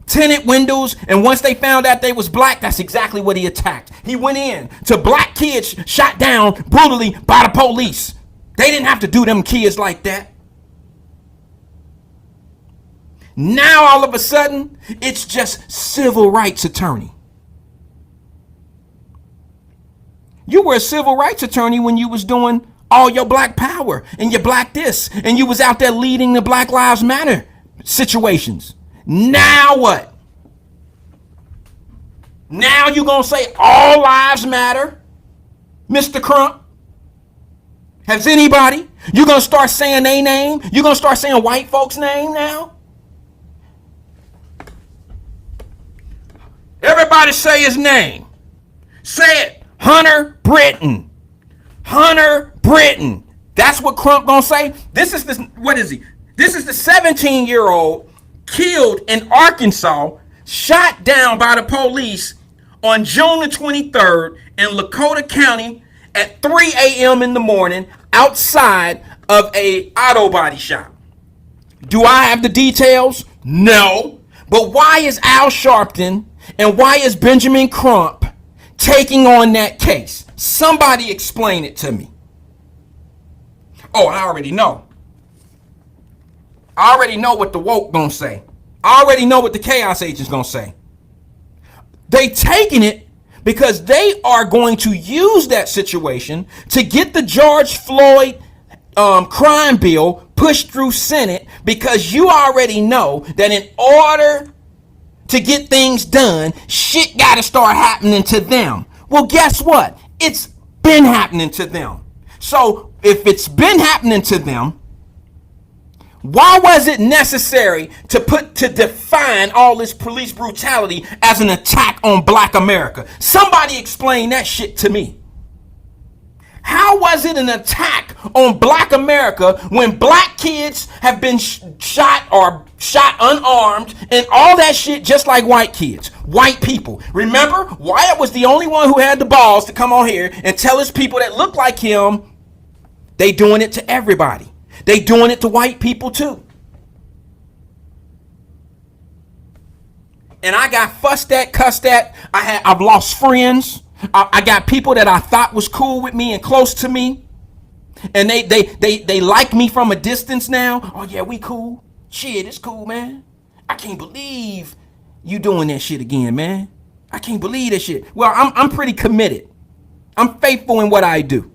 Tinted windows, and once they found out they was black, that's exactly what he attacked. He went in to black kids shot down brutally by the police. They didn't have to do them kids like that. Now all of a sudden, it's just civil rights attorney. You were a civil rights attorney when you was doing all your black power and your black this, and you was out there leading the Black Lives Matter situations. Now what? Now you gonna say all lives matter, Mr. Crump? Has anybody? You gonna start saying their name? You gonna start saying white folks' name now? Everybody say his name. Say it. Hunter Britton. Hunter Britton. That's what Crump gonna say. This is what is he? This is the 17-year-old killed in Arkansas, shot down by the police on June the 23rd in Lakota County at 3 a.m. in the morning outside of a auto body shop. Do I have the details? No. But why is Al Sharpton and why is Benjamin Crump taking on that case? Somebody explain it to me. Oh, I already know. I already know what the woke gonna say. I already know what the chaos agents gonna say. They taking it because they are going to use that situation to get the George Floyd crime bill pushed through Senate, because you already know that in order to get things done, shit gotta start happening to them. Well, guess what? It's been happening to them. So if it's been happening to them, Why was it necessary to define all this police brutality as an attack on black America? Somebody explain that shit to me. How was it an attack on black America when black kids have been shot unarmed and all that shit just like white kids, white people? Remember, Wyatt was the only one who had the balls to come on here and tell his people that look like him, they doing it to everybody. They doing it to white people too. And I got fussed at, cussed at. I've lost friends. I got people that I thought was cool with me and close to me. And they like me from a distance now. Oh yeah, we cool. Shit, it's cool, man. I can't believe you doing that shit again, man. I can't believe that shit. Well, I'm pretty committed. I'm faithful in what I do.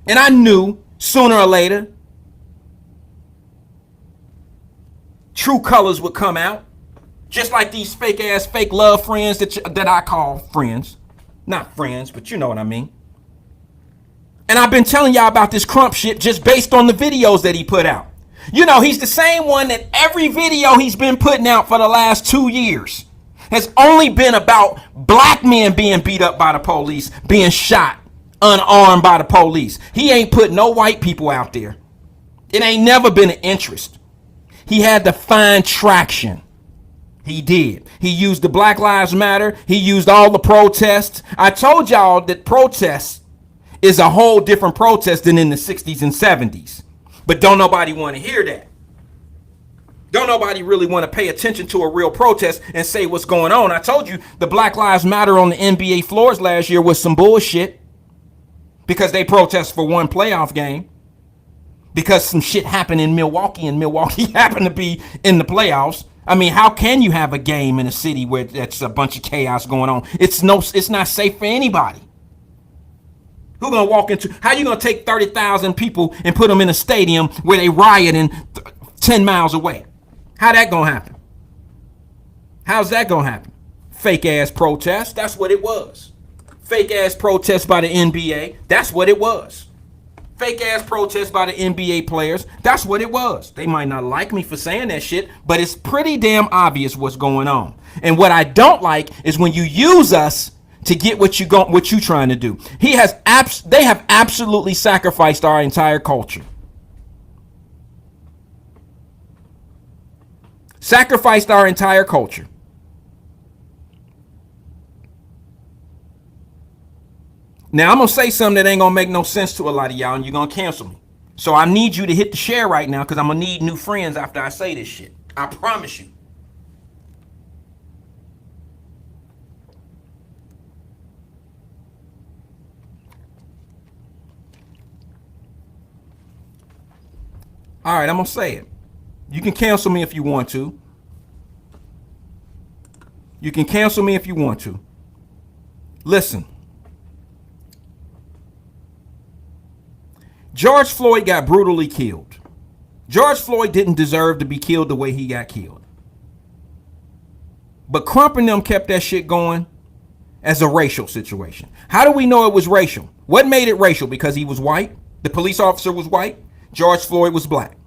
And I knew sooner or later, true colors would come out. Just like these fake ass, fake love friends that I call friends. Not friends, but you know what I mean. And I've been telling y'all about this Crump shit just based on the videos that he put out. You know, he's the same one that every video he's been putting out for the last 2 years has only been about black men being beat up by the police, being shot unarmed by the police. He ain't put no white people out there. It ain't never been an interest. He had to find traction. He did. He used the Black Lives Matter. He used all the protests. I told y'all that protests is a whole different protest than in the 60s and 70s. But don't nobody want to hear that. Don't nobody really want to pay attention to a real protest and say what's going on. I told you the Black Lives Matter on the NBA floors last year was some bullshit because they protest for one playoff game. Because some shit happened in Milwaukee and Milwaukee happened to be in the playoffs. I mean, how can you have a game in a city where that's a bunch of chaos going on? It's not safe for anybody. Who gonna walk into? How you gonna take 30,000 people and put them in a stadium where they rioting 10 miles away? How that gonna happen? How's that gonna happen? Fake ass protest. That's what it was. Fake ass protest by the NBA. That's what it was. Fake ass protest by the NBA players. That's what it was. They might not like me for saying that shit, but it's pretty damn obvious what's going on. And what I don't like is when you use us to get what you trying to do. They have absolutely sacrificed our entire culture. Sacrificed our entire culture. Now, I'm going to say something that ain't going to make no sense to a lot of y'all, and you're going to cancel me. So I need you to hit the share right now because I'm going to need new friends after I say this shit. I promise you. All right, I'm going to say it. You can cancel me if you want to. You can cancel me if you want to. Listen. George Floyd got brutally killed. George Floyd didn't deserve to be killed the way he got killed. But Crump and them kept that shit going as a racial situation. How do we know it was racial? What made it racial? Because he was white? The police officer was white? George Floyd was black.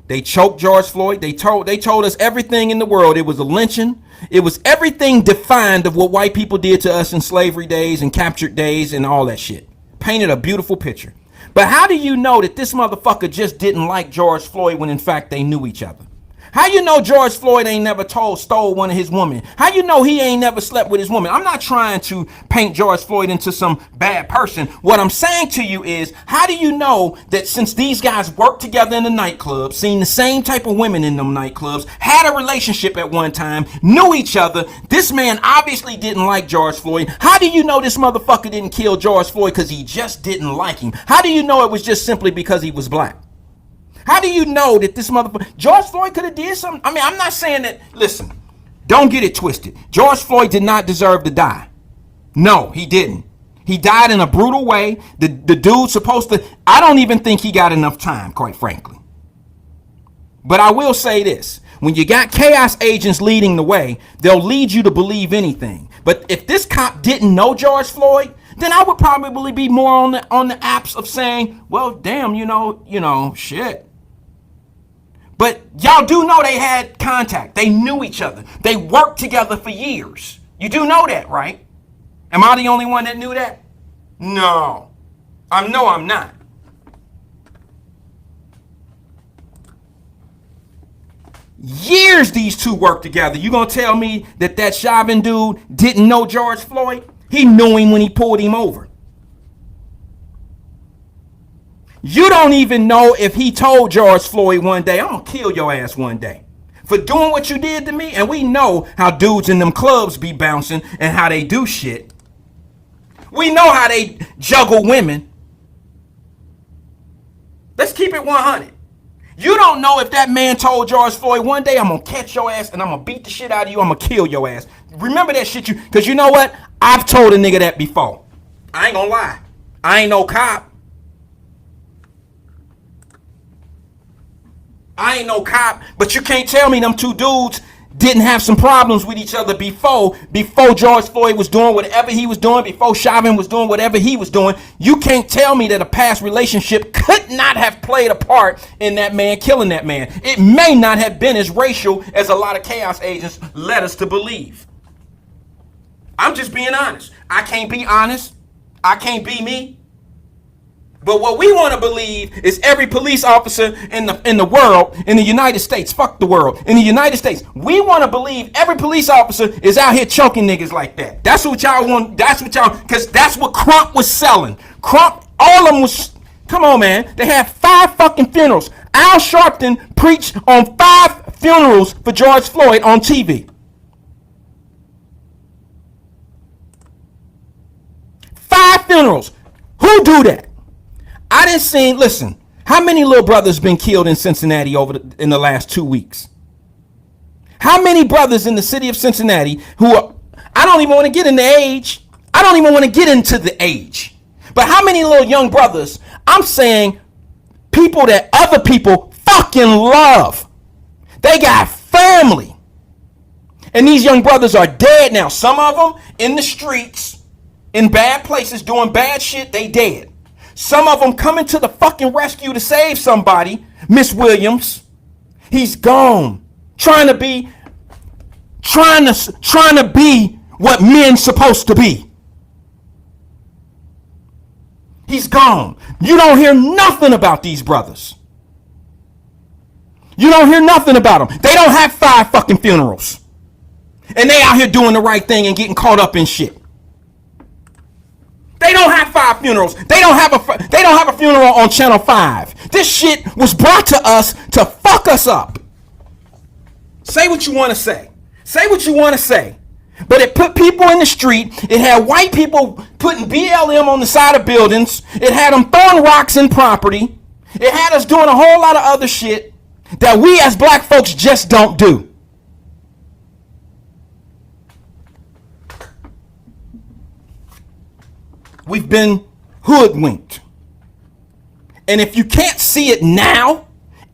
They choked George Floyd. They told us everything in the world. It was a lynching. It was everything defined of what white people did to us in slavery days and captured days and all that shit. Painted a beautiful picture. But how do you know that this motherfucker just didn't like George Floyd when in fact they knew each other? How you know George Floyd ain't never stole one of his women? How you know he ain't never slept with his woman? I'm not trying to paint George Floyd into some bad person. What I'm saying to you is, how do you know that since these guys worked together in the nightclub, seen the same type of women in them nightclubs, had a relationship at one time, knew each other, this man obviously didn't like George Floyd. How do you know this motherfucker didn't kill George Floyd because he just didn't like him? How do you know it was just simply because he was black? How do you know that this motherfucker, George Floyd could have did something? I mean, I'm not saying that, listen, don't get it twisted. George Floyd did not deserve to die. No, he didn't. He died in a brutal way. The dude's supposed to, I don't even think he got enough time, quite frankly. But I will say this. When you got chaos agents leading the way, they'll lead you to believe anything. But if this cop didn't know George Floyd, then I would probably be more on the apps of saying, well, damn, shit. But y'all do know they had contact. They knew each other. They worked together for years. You do know that, right? Am I the only one that knew that? No. I'm not. Years these two worked together. You gonna tell me that Chauvin dude didn't know George Floyd? He knew him when he pulled him over. You don't even know if he told George Floyd one day, I'm gonna kill your ass one day for doing what you did to me. And we know how dudes in them clubs be bouncing and how they do shit. We know how they juggle women. Let's keep it 100. You don't know if that man told George Floyd one day, I'm gonna catch your ass and I'm gonna beat the shit out of you, I'm gonna kill your ass. Remember that shit, because you know what? I've told a nigga that before. I ain't gonna lie. I ain't no cop. But you can't tell me them two dudes didn't have some problems with each other before George Floyd was doing whatever he was doing, before Chauvin was doing whatever he was doing. You can't tell me that a past relationship could not have played a part in that man killing that man. It may not have been as racial as a lot of chaos agents led us to believe. I'm just being honest. I can't be honest. I can't be me. But what we want to believe is every police officer in the world, in the United States, fuck the world, in the United States, we want to believe every police officer is out here choking niggas like that. That's what y'all want. Because that's what Crump was selling. Crump, all of them was, come on, man. They had 5 fucking funerals. Al Sharpton preached on 5 funerals for George Floyd on TV. 5 funerals. Who do that? I didn't see, listen, how many little brothers been killed in Cincinnati in the last 2 weeks? How many brothers in the city of Cincinnati who are, I don't even want to get into age. I don't even want to get into the age. But how many little young brothers, I'm saying people that other people fucking love. They got family. And these young brothers are dead now. Some of them in the streets, in bad places, doing bad shit, they dead. Some of them coming to the fucking rescue to save somebody. Miss Williams, he's gone. Trying to be what men's supposed to be. He's gone. You don't hear nothing about these brothers. You don't hear nothing about them. They don't have 5 fucking funerals. And they out here doing the right thing and getting caught up in shit. They don't have 5 funerals. They don't have a funeral on Channel 5. This shit was brought to us to fuck us up. Say what you want to say. Say what you want to say. But it put people in the street. It had white people putting BLM on the side of buildings. It had them throwing rocks in property. It had us doing a whole lot of other shit that we as black folks just don't do. We've been hoodwinked. And if you can't see it now,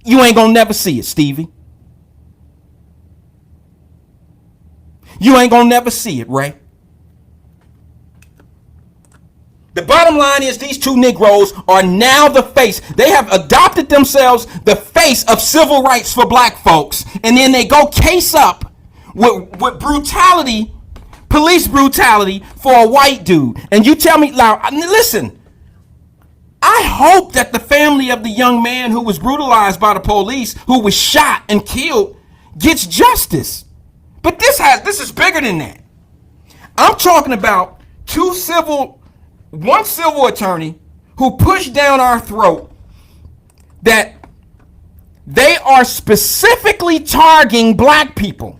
you ain't gonna never see it, Stevie. You ain't gonna never see it, Ray. The bottom line is these 2 Negroes are now the face. They have adopted themselves the face of civil rights for black folks. And then they go case up with brutality, police brutality for a white dude. And you tell me, listen, I hope that the family of the young man who was brutalized by the police, who was shot and killed, gets justice. But this is bigger than that. I'm talking about one civil attorney who pushed down our throat that they are specifically targeting black people.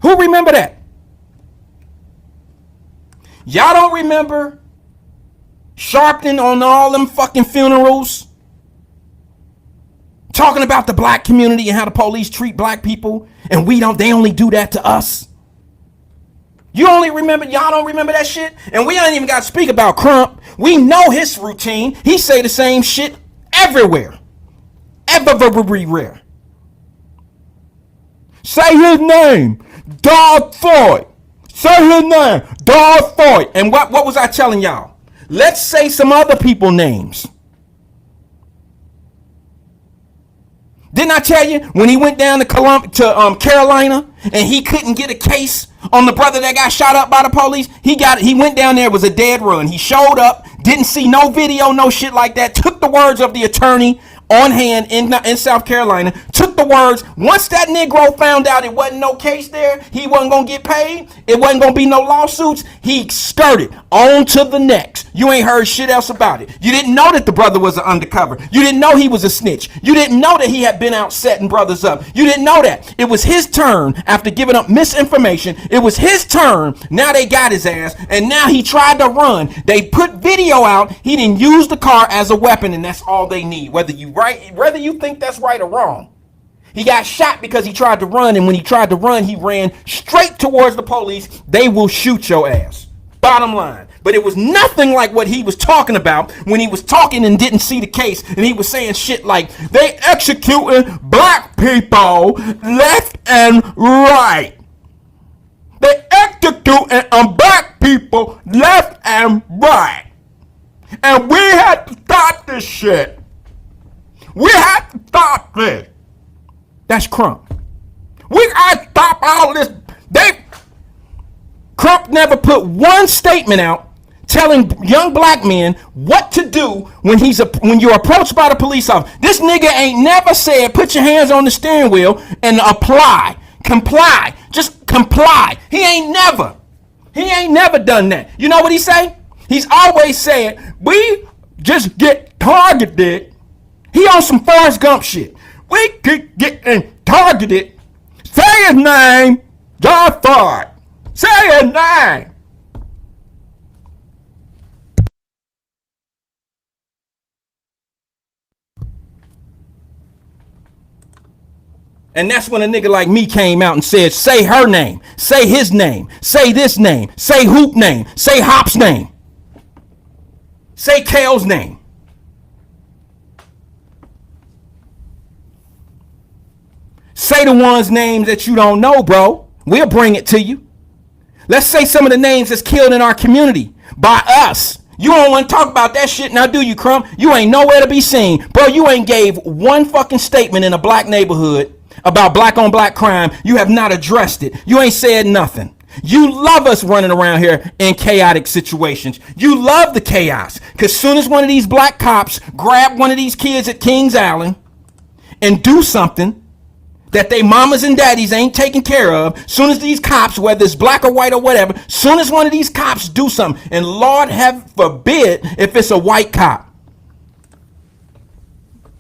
Who remember that? Y'all don't remember Sharpton on all them fucking funerals? Talking about the black community and how the police treat black people, and they only do that to us. Y'all don't remember that shit? And we ain't even got to speak about Crump. We know his routine. He say the same shit everywhere. Everywhere. Say his name. Dog Floyd. Say his name. Dog Floyd. And what was I telling y'all? Let's say some other people names. Didn't I tell you when he went down to Carolina and he couldn't get a case on the brother that got shot up by the police? He went down there, it was a dead run. He showed up, didn't see no video, no shit like that, took the words of the attorney on hand in South Carolina, took the words. Once that Negro found out it wasn't no case there, he wasn't going to get paid, it wasn't going to be no lawsuits, he skirted on to the next. You ain't heard shit else about it. You didn't know that the brother was an undercover. You didn't know he was a snitch. You didn't know that he had been out setting brothers up. You didn't know that. It was his turn after giving up misinformation. It was his turn. Now they got his ass, and now he tried to run. They put video out. He didn't use the car as a weapon, and that's all they need. Whether you think that's right or wrong. He got shot because he tried to run, and when he tried to run, he ran straight towards the police. They will shoot your ass. Bottom line. But it was nothing like what he was talking about when he was talking and didn't see the case, and he was saying shit like, they executing black people left and right. They executing black people left and right. And we had to stop this shit. We have to stop this. That's Crump. We gotta stop all this. Crump never put one statement out telling young black men what to do when you're approached by the police officer. This nigga ain't never said put your hands on the steering wheel and comply. Just comply. He ain't never done that. You know what he say? He's always said, we just get targeted. He on some Forrest Gump shit. We keep getting targeted. Say his name, John Ford. Say his name. And that's when a nigga like me came out and said, say her name, say his name, say this name, say Hoop name, say Hop's name, say Kale's name. Say the ones' names that you don't know, bro. We'll bring it to you. Let's say some of the names that's killed in our community by us. You don't want to talk about that shit now, do you, Crump? You ain't nowhere to be seen. Bro, you ain't gave one fucking statement in a black neighborhood about black on black crime. You have not addressed it. You ain't said nothing. You love us running around here in chaotic situations. You love the chaos. Because soon as one of these black cops grab one of these kids at Kings Island and do something that they mamas and daddies ain't taking care of, soon as these cops, whether it's black or white or whatever, soon as one of these cops do something, and Lord have forbid if it's a white cop.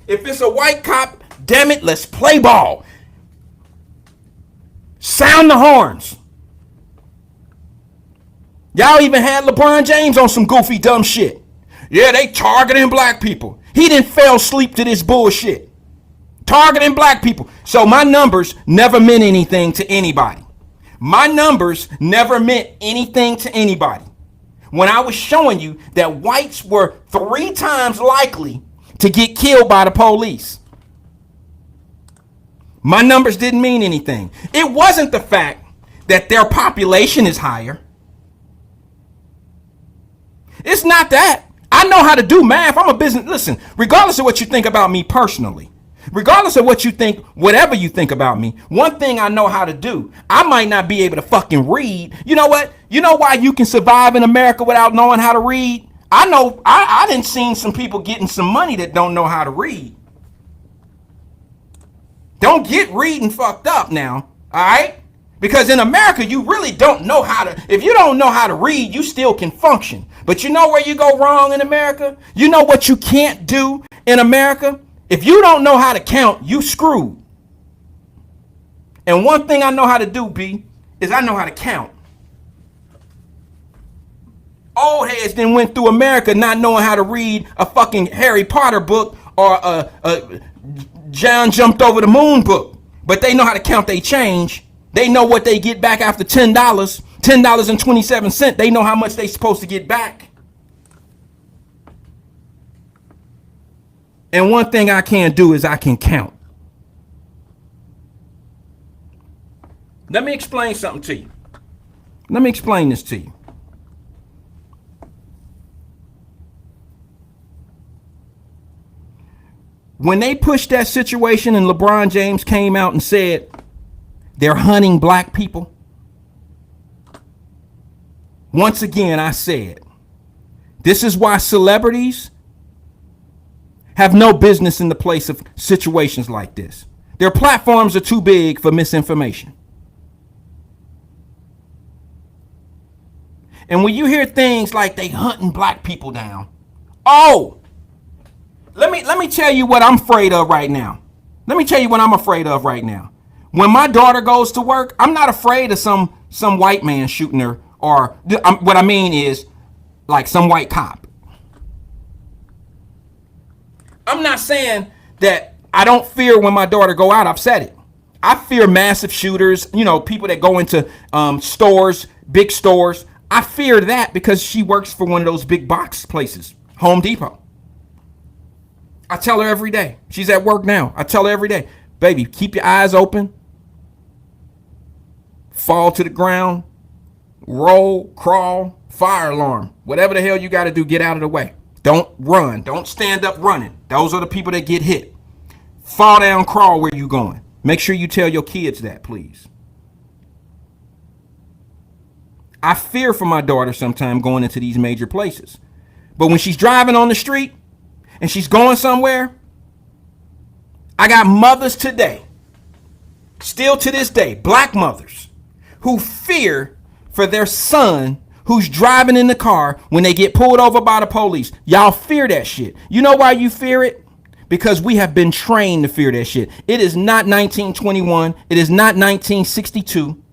If it's a white cop, damn it, let's play ball. Sound the horns. Y'all even had LeBron James on some goofy dumb shit. Yeah, they targeting black people. He didn't fell asleep to this bullshit. Targeting black people. So my numbers never meant anything to anybody. My numbers never meant anything to anybody. When I was showing you that whites were 3 times likely to get killed by the police, my numbers didn't mean anything. It wasn't the fact that their population is higher. It's not that. I know how to do math. I'm a business. Listen, regardless of what you think about me personally, regardless of what you think, whatever you think about me, one thing I know how to do. I might not be able to fucking read. You know what? You know why you can survive in America without knowing how to read? I know I done seen some people getting some money that don't know how to read. Don't get reading fucked up now, all right? Because in America, you really don't know how to, if you don't know how to read, you still can function. But you know where you go wrong in America? You know what you can't do in America? If you don't know how to count, you screwed. And one thing I know how to do, B, is I know how to count. Old heads then went through America not knowing how to read a fucking Harry Potter book or a John Jumped Over the Moon book. But they know how to count their change. They know what they get back after $10, $10.27. They know how much they supposed to get back. And one thing I can do is I can count. Let me explain something to you. Let me explain this to you. When they pushed that situation and LeBron James came out and said they're hunting black people, once again I said, this is why celebrities have no business in the place of situations like this. Their platforms are too big for misinformation. And when you hear things like they hunting black people down, let me tell you what I'm afraid of right now. Let me tell you what I'm afraid of right now. When my daughter goes to work, I'm not afraid of some white man shooting her, or what I mean is like some white cop. I'm not saying that I don't fear when my daughter go out. I've said it. I fear massive shooters, people that go into stores, big stores. I fear that because she works for one of those big box places, Home Depot. I tell her every day. She's at work now. I tell her every day, baby, keep your eyes open. Fall to the ground. Roll, crawl, fire alarm. Whatever the hell you got to do, get out of the way. Don't run. Don't stand up running. Those are the people that get hit. Fall down, crawl where you going. Make sure you tell your kids that, please. I fear for my daughter sometime going into these major places. But when she's driving on the street and she's going somewhere, I got mothers today, still to this day, black mothers, who fear for their son who's driving in the car when they get pulled over by the police. Y'all fear that shit. You know why you fear it? Because we have been trained to fear that shit. It is not 1921. It is not 1962.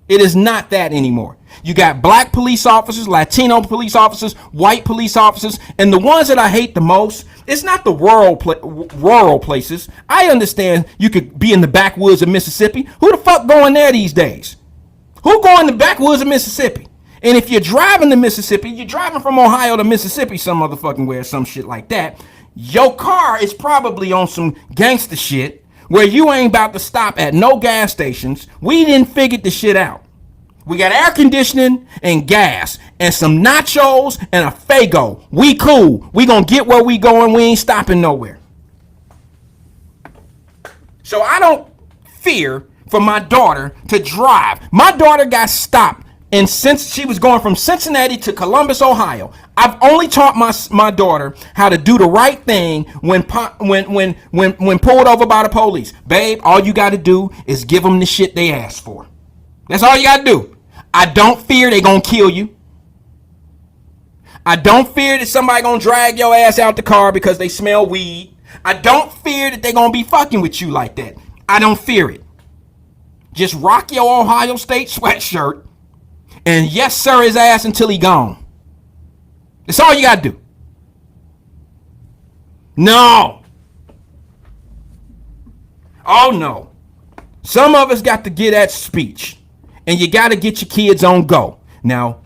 It is not that anymore. You got black police officers, Latino police officers, white police officers, and the ones that I hate the most, it's not the rural places. I understand you could be in the backwoods of Mississippi. Who the fuck going there these days? Who going in the backwoods of Mississippi? And if you're driving to Mississippi, you're driving from Ohio to Mississippi some motherfucking where, some shit like that, your car is probably on some gangster shit where you ain't about to stop at no gas stations. We didn't figure the shit out. We got air conditioning and gas and some nachos and a Fago. We cool. We gonna get where we going. We ain't stopping nowhere. So I don't fear for my daughter to drive. My daughter got stopped, and since she was going from Cincinnati to Columbus, Ohio, I've only taught my daughter how to do the right thing when pulled over by the police. Babe, all you got to do is give them the shit they asked for. That's all you got to do. I don't fear they gonna kill you. I don't fear that somebody gonna drag your ass out the car because they smell weed. I don't fear that they gonna be fucking with you like that. I don't fear it. Just rock your Ohio State sweatshirt and yes sir his ass until he gone. That's all you gotta do. No. Oh no. Some of us got to get that speech. And you got to get your kids on go. Now,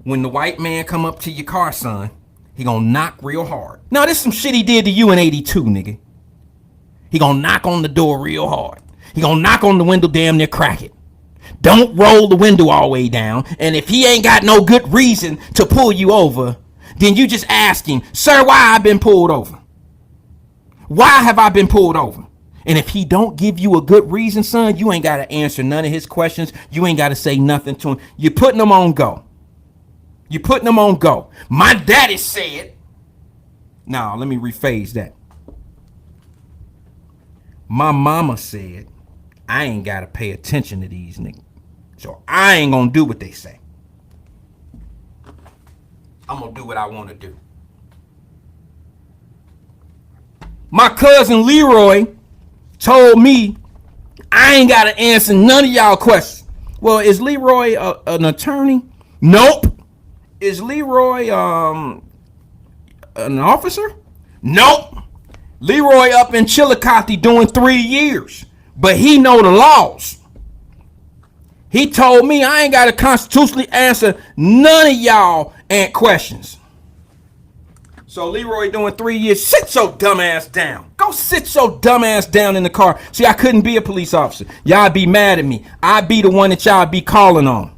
when the white man come up to your car, son, he gonna knock real hard. Now, this some shit he did to you in 82, nigga. He gonna knock on the door real hard. He gonna knock on the window, damn near crack it. Don't roll the window all the way down. And if he ain't got no good reason to pull you over, then you just ask him, sir, why I been pulled over? Why have I been pulled over? And if he don't give you a good reason, son, you ain't got to answer none of his questions. You ain't got to say nothing to him. You're putting him on go. You're putting him on go. My daddy said. Now, let me rephrase that. My mama said, I ain't got to pay attention to these niggas. So I ain't going to do what they say. I'm going to do what I want to do. My cousin Leroy told me I ain't got to answer none of y'all questions. Well, is Leroy an attorney? Nope. Is Leroy an officer? Nope. Leroy up in Chillicothe doing 3 years, but he know the laws. He told me I ain't got to constitutionally answer none of y'all questions. So Leroy doing 3 years. Sit your dumb ass down. Go sit your dumb ass down in the car. See, I couldn't be a police officer. Y'all be mad at me. I'd be the one that y'all be calling on.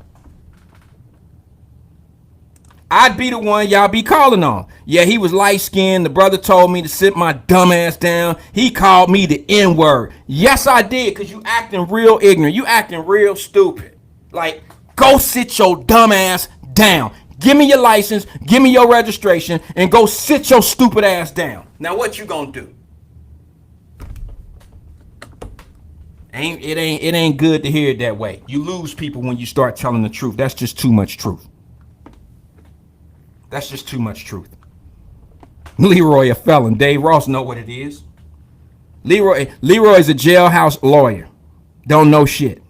I'd be the one y'all be calling on. Yeah, he was light-skinned. The brother told me to sit my dumb ass down. He called me the N-word. Yes, I did, because you acting real ignorant. You acting real stupid. Like, go sit your dumb ass down. Give me your license, give me your registration, and go sit your stupid ass down. Now what you gonna do? It ain't good to hear it that way. You lose people when you start telling the truth. That's just too much truth. That's just too much truth. Leroy a felon. Dave Ross know what it is. Leroy is a jailhouse lawyer. Don't know shit.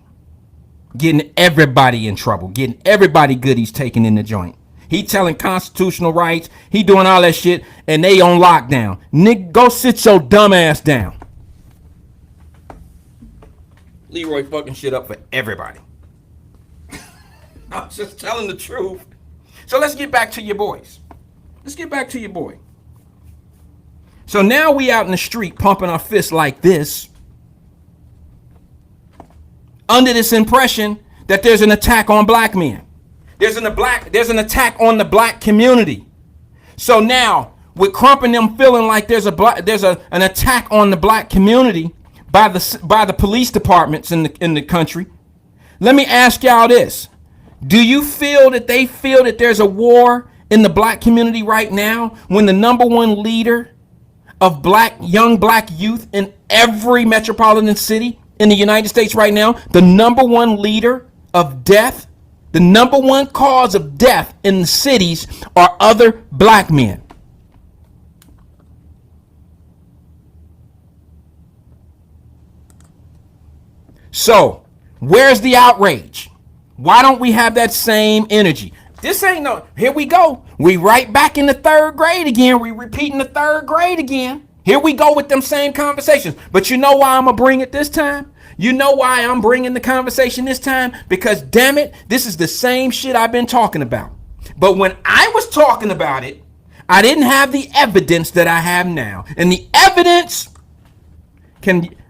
Getting everybody in trouble. Getting everybody goodies taken in the joint. He telling constitutional rights. He doing all that shit. And they on lockdown. Nigga, go sit your dumb ass down. Leroy fucking shit up for everybody. I'm just telling the truth. So let's get back to your boys. Let's get back to your boy. So now we out in the street pumping our fists like this, under this impression that there's an attack on black men. There's an attack on the black community. So now, with Crump and them feeling like there's an attack on the black community by the police departments in the country, let me ask y'all this. Do you feel that they feel that there's a war in the black community right now when the number one leader of young black youth in every metropolitan city in the United States right now, the number one leader of death, the number one cause of death in the cities are other black men? So, where's the outrage? Why don't we have that same energy? This ain't no, here we go. We right back in the third grade again. We repeating the third grade again. Here we go with them same conversations. But you know why I'm going to bring it this time? You know why I'm bringing the conversation this time? Because damn it, this is the same shit I've been talking about. But when I was talking about it, I didn't have the evidence that I have now. And the evidence,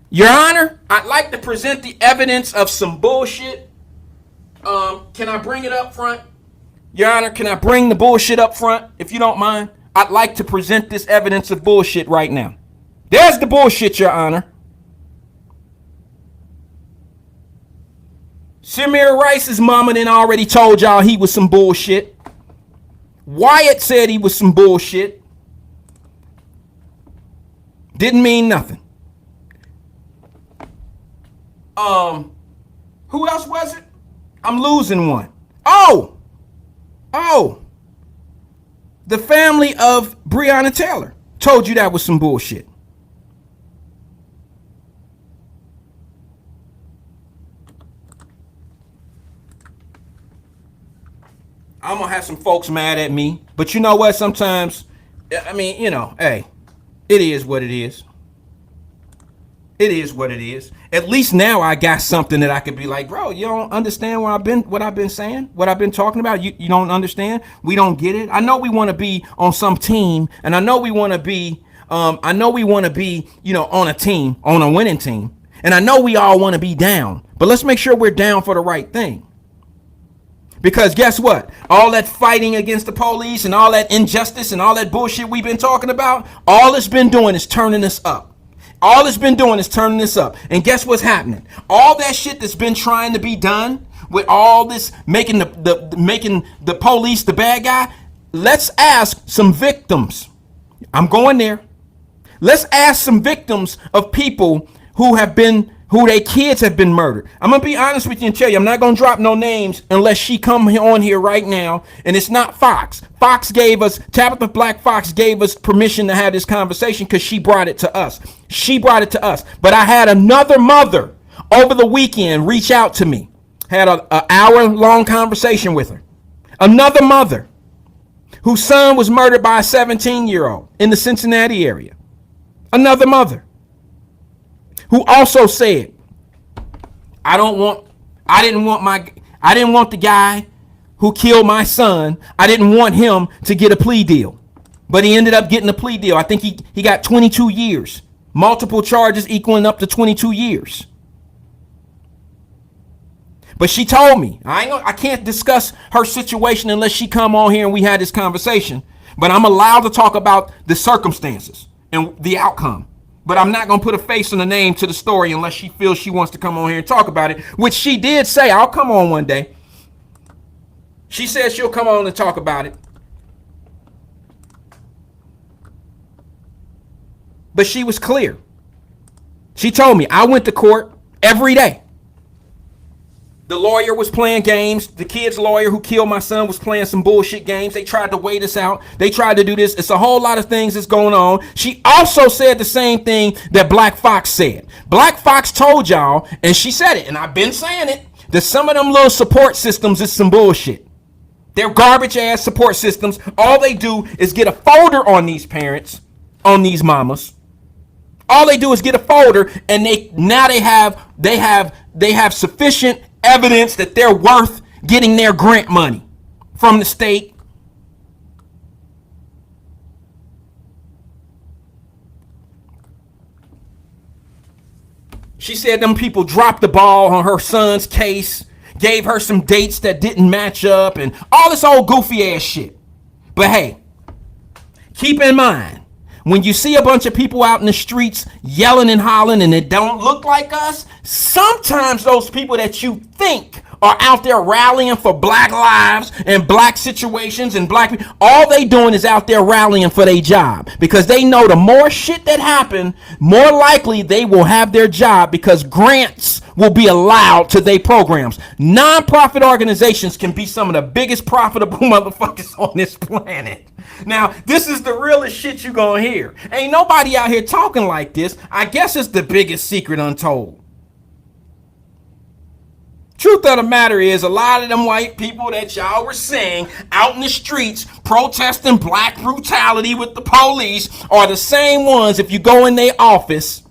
Your Honor, I'd like to present the evidence of some bullshit. Can I bring it up front? Your Honor, can I bring the bullshit up front, if you don't mind? I'd like to present this evidence of bullshit right now. There's the bullshit, Your Honor. Samir Rice's mama then already told y'all he was some bullshit. Wyatt said he was some bullshit. Didn't mean nothing. Who else was it? I'm losing one. Oh, the family of Breonna Taylor told you that was some bullshit. I'm gonna have some folks mad at me, but you know what? Sometimes, I mean, hey, it is what it is. It is what it is. At least now I got something that I could be like, bro, you don't understand what I've been saying, what I've been talking about. You don't understand. We don't get it. I know we want to be on some team, and I know we want to be, on a team, on a winning team, and I know we all want to be down. But let's make sure we're down for the right thing. Because guess what? All that fighting against the police and all that injustice and all that bullshit we've been talking about, all it's been doing is turning us up. All it's been doing is turning this up. And guess what's happening? All that shit that's been trying to be done with all this making the police the bad guy. Let's ask some victims. I'm going there. Let's ask some victims of people who their kids have been murdered. I'm going to be honest with you and tell you, I'm not going to drop no names unless she come on here right now. And it's not Fox. Tabitha Black Fox gave us permission to have this conversation because she brought it to us. But I had another mother over the weekend reach out to me. Had an hour-long conversation with her. Another mother whose son was murdered by a 17-year-old in the Cincinnati area. Another mother who also said, I didn't want the guy who killed my son. I didn't want him to get a plea deal. But he ended up getting a plea deal. I think he got 22 years. Multiple charges equaling up to 22 years. But she told me, I can't discuss her situation unless she come on here and we had this conversation. But I'm allowed to talk about the circumstances and the outcome. But I'm not going to put a face and a name to the story unless she feels she wants to come on here and talk about it, which she did say, I'll come on one day. She said she'll come on and talk about it. But she was clear. She told me, I went to court every day. The lawyer was playing games. The kid's lawyer who killed my son was playing some bullshit games. They tried to wait us out. They tried to do this. It's a whole lot of things that's going on. She also said the same thing that Black Fox said. Black Fox told y'all, and she said it, and I've been saying it, that some of them little support systems is some bullshit. They're garbage ass support systems. All they do is get a folder on these parents, on these mamas. All they do is get a folder, and they have sufficient evidence that they're worth getting their grant money from the state. She said them people dropped the ball on her son's case, gave her some dates that didn't match up, and all this old goofy ass shit. But hey, keep in mind, when you see a bunch of people out in the streets yelling and hollering and it don't look like us, sometimes those people that you think are out there rallying for black lives and black situations and black people, all they doing is out there rallying for their job, because they know the more shit that happen, more likely they will have their job, because grants will be allowed to their programs. Non-profit organizations can be some of the biggest profitable motherfuckers on this planet. Now, this is the realest shit you gonna hear. Ain't nobody out here talking like this. I guess it's the biggest secret untold. Truth of the matter is, a lot of them white people that y'all were seeing out in the streets protesting black brutality with the police are the same ones, if you go in their office,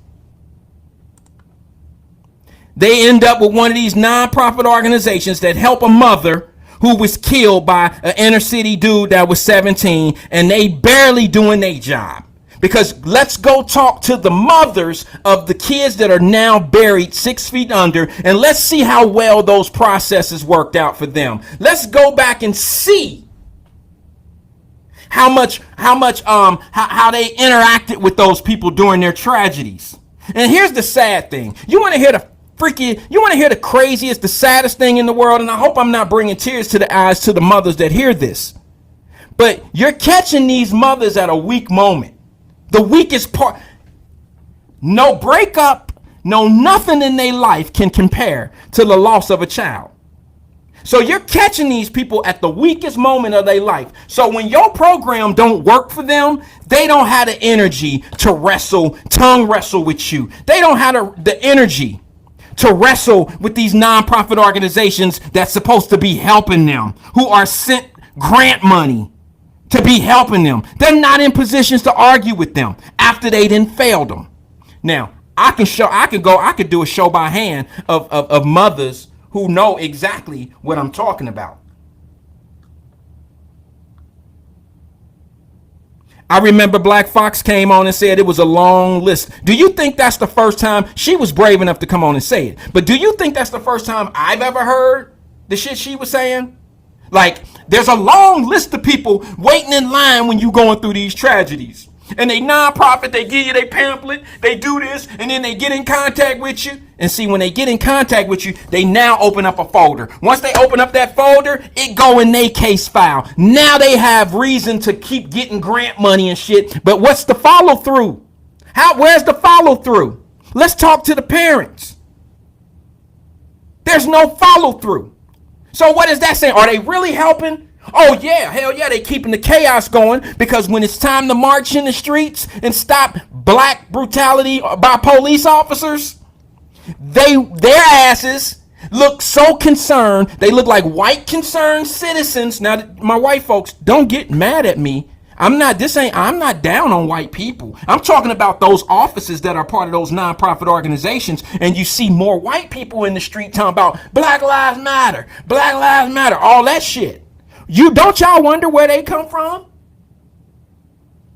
they end up with one of these non-profit organizations that help a mother who was killed by an inner city dude that was 17, and they barely doing their job. Because let's go talk to the mothers of the kids that are now buried 6 feet under, and let's see how well those processes worked out for them. Let's go back and see how they interacted with those people during their tragedies. And here's the sad thing. You want to hear the craziest, the saddest thing in the world, and I hope I'm not bringing tears to the eyes to the mothers that hear this. But you're catching these mothers at a weak moment. The weakest part. No breakup, no nothing in their life can compare to the loss of a child. So you're catching these people at the weakest moment of their life. So when your program don't work for them, they don't have the energy to tongue wrestle with you. They don't have the energy to wrestle with these nonprofit organizations that's supposed to be helping them, who are sent grant money to be helping them. They're not in positions to argue with them after they done failed them. Now, I could do a show by hand of mothers who know exactly what I'm talking about. I remember Black Fox came on and said it was a long list. Do you think that's the first time? She was brave enough to come on and say it. But do you think that's the first time I've ever heard the shit she was saying? Like, there's a long list of people waiting in line when you going through these tragedies. And they nonprofit, they give you their pamphlet, they do this, and then they get in contact with you. And see, when they get in contact with you, they now open up a folder. Once they open up that folder, it go in their case file. Now they have reason to keep getting grant money and shit. But what's the follow through? Where's the follow through? Let's talk to the parents. There's no follow through. So what is that saying? Are they really helping? Oh yeah, hell yeah, they keeping the chaos going, because when it's time to march in the streets and stop black brutality by police officers, their asses look so concerned. They look like white concerned citizens. Now, my white folks, don't get mad at me. I'm not down on white people. I'm talking about those offices that are part of those nonprofit organizations, and you see more white people in the street talking about Black Lives Matter, Black Lives Matter, all that shit. Don't y'all wonder where they come from?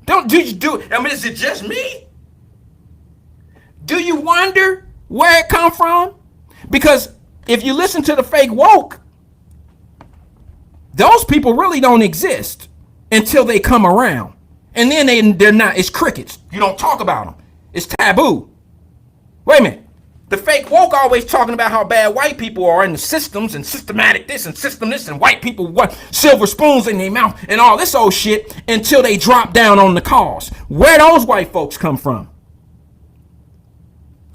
I mean, is it just me? Do you wonder where it come from? Because if you listen to the fake woke, those people really don't exist until they come around. And then they're not, it's crickets. You don't talk about them. It's taboo. Wait a minute. The fake woke always talking about how bad white people are in the systems and systematic this and system this and white people what silver spoons in their mouth and all this old shit until they drop down on the cause. Where those white folks come from?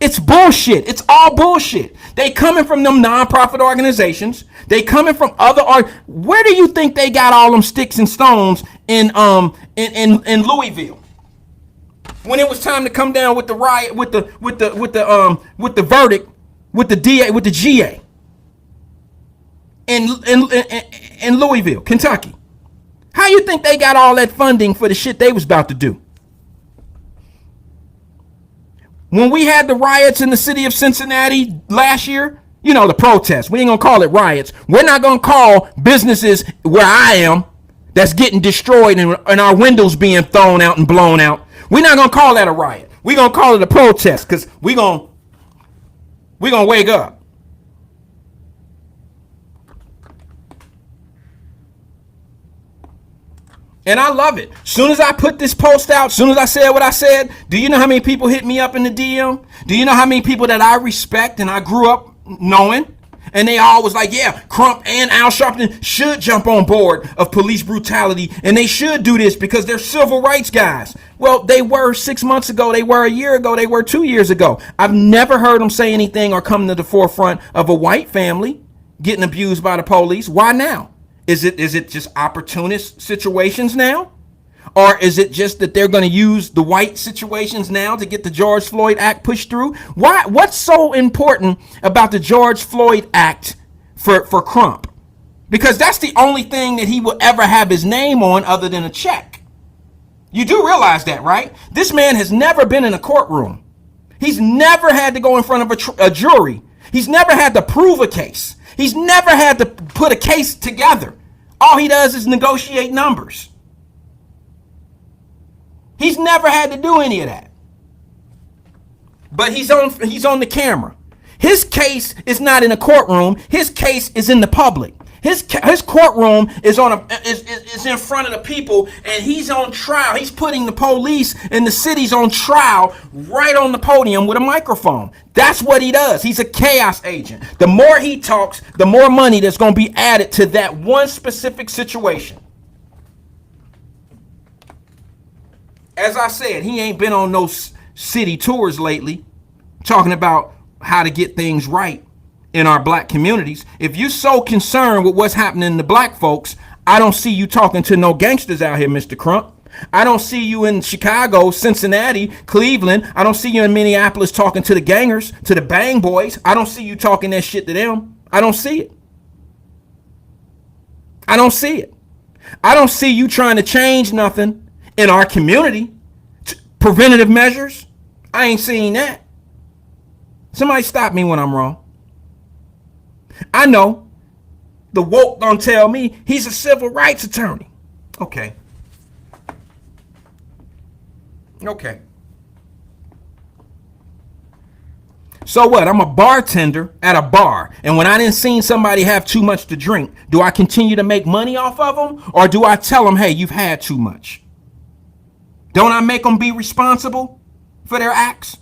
It's bullshit. It's all bullshit. They coming from them nonprofit organizations. They coming from other where do you think they got all them sticks and stones in Louisville? When it was time to come down with the riot, with the verdict, with the DA, with the GA in Louisville, Kentucky. How you think they got all that funding for the shit they was about to do? When we had the riots in the city of Cincinnati last year, you know, the protests, we ain't gonna call it riots. We're not gonna call businesses where I am that's getting destroyed and our windows being thrown out and blown out. We're not gonna call that a riot. We're gonna call it a protest because we're gonna wake up. And I love it. Soon as I put this post out, soon as I said what I said, do you know how many people hit me up in the DM? Do you know how many people that I respect and I grew up knowing? And they all was like, yeah, Crump and Al Sharpton should jump on board of police brutality. And they should do this because they're civil rights guys. Well, they were 6 months ago. They were a year ago. They were 2 years ago. I've never heard them say anything or come to the forefront of a white family getting abused by the police. Why now? Is it just opportunist situations now? Or is it just that they're going to use the white situations now to get the George Floyd Act pushed through? Why? What's so important about the George Floyd Act for Crump? Because that's the only thing that he will ever have his name on other than a check. You do realize that, right? This man has never been in a courtroom. He's never had to go in front of a jury. He's never had to prove a case. He's never had to put a case together. All he does is negotiate numbers. He's never had to do any of that. But he's on the camera. His case is not in a courtroom. His case is in the public. His courtroom is is in front of the people, and he's on trial. He's putting the police and the cities on trial right on the podium with a microphone. That's what he does. He's a chaos agent. The more he talks, the more money that's going to be added to that one specific situation. As I said, he ain't been on no city tours lately talking about how to get things right in our black communities. If you're so concerned with what's happening to black folks, I don't see you talking to no gangsters out here, Mr. Crump. I don't see you in Chicago, Cincinnati, Cleveland. I don't see you in Minneapolis talking to the gangers, to the bang boys. I don't see you talking that shit to them. I don't see it. I don't see it. I don't see you trying to change nothing in our community. Preventative measures. I ain't seen that. Somebody stop me when I'm wrong. I know the woke gonna tell me he's a civil rights attorney. Okay. So what? I'm a bartender at a bar, and when I didn't see somebody have too much to drink, do I continue to make money off of them, or do I tell them, hey, you've had too much? Don't I make them be responsible for their acts?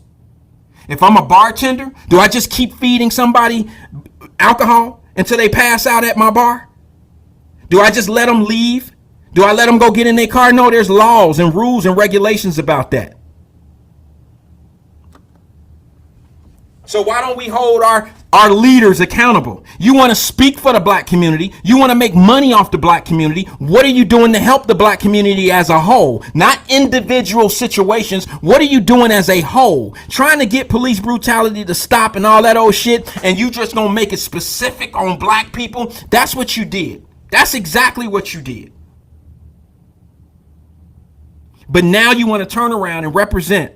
If I'm a bartender, do I just keep feeding somebody alcohol until they pass out at my bar? Do I just let them leave? Do I let them go get in their car? No, there's laws and rules and regulations about that. So why don't we hold our leaders accountable? You want to speak for the black community. You want to make money off the black community. What are you doing to help the black community as a whole? Not individual situations. What are you doing as a whole? Trying to get police brutality to stop and all that old shit, and you just gonna make it specific on black people? That's what you did. That's exactly what you did. But now you want to turn around and represent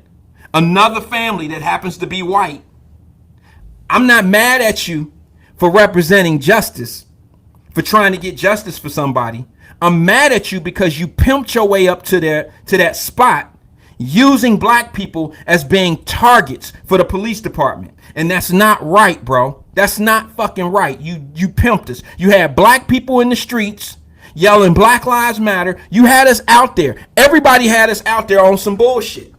another family that happens to be white. I'm not mad at you for representing justice for trying to get justice for somebody. I'm mad at you because you pimped your way up to that spot using black people as being targets for the police department. And that's not right, bro. That's not fucking right. You pimped us. You had black people in the streets yelling Black Lives Matter. You had us out there. Everybody had us out there on some bullshit.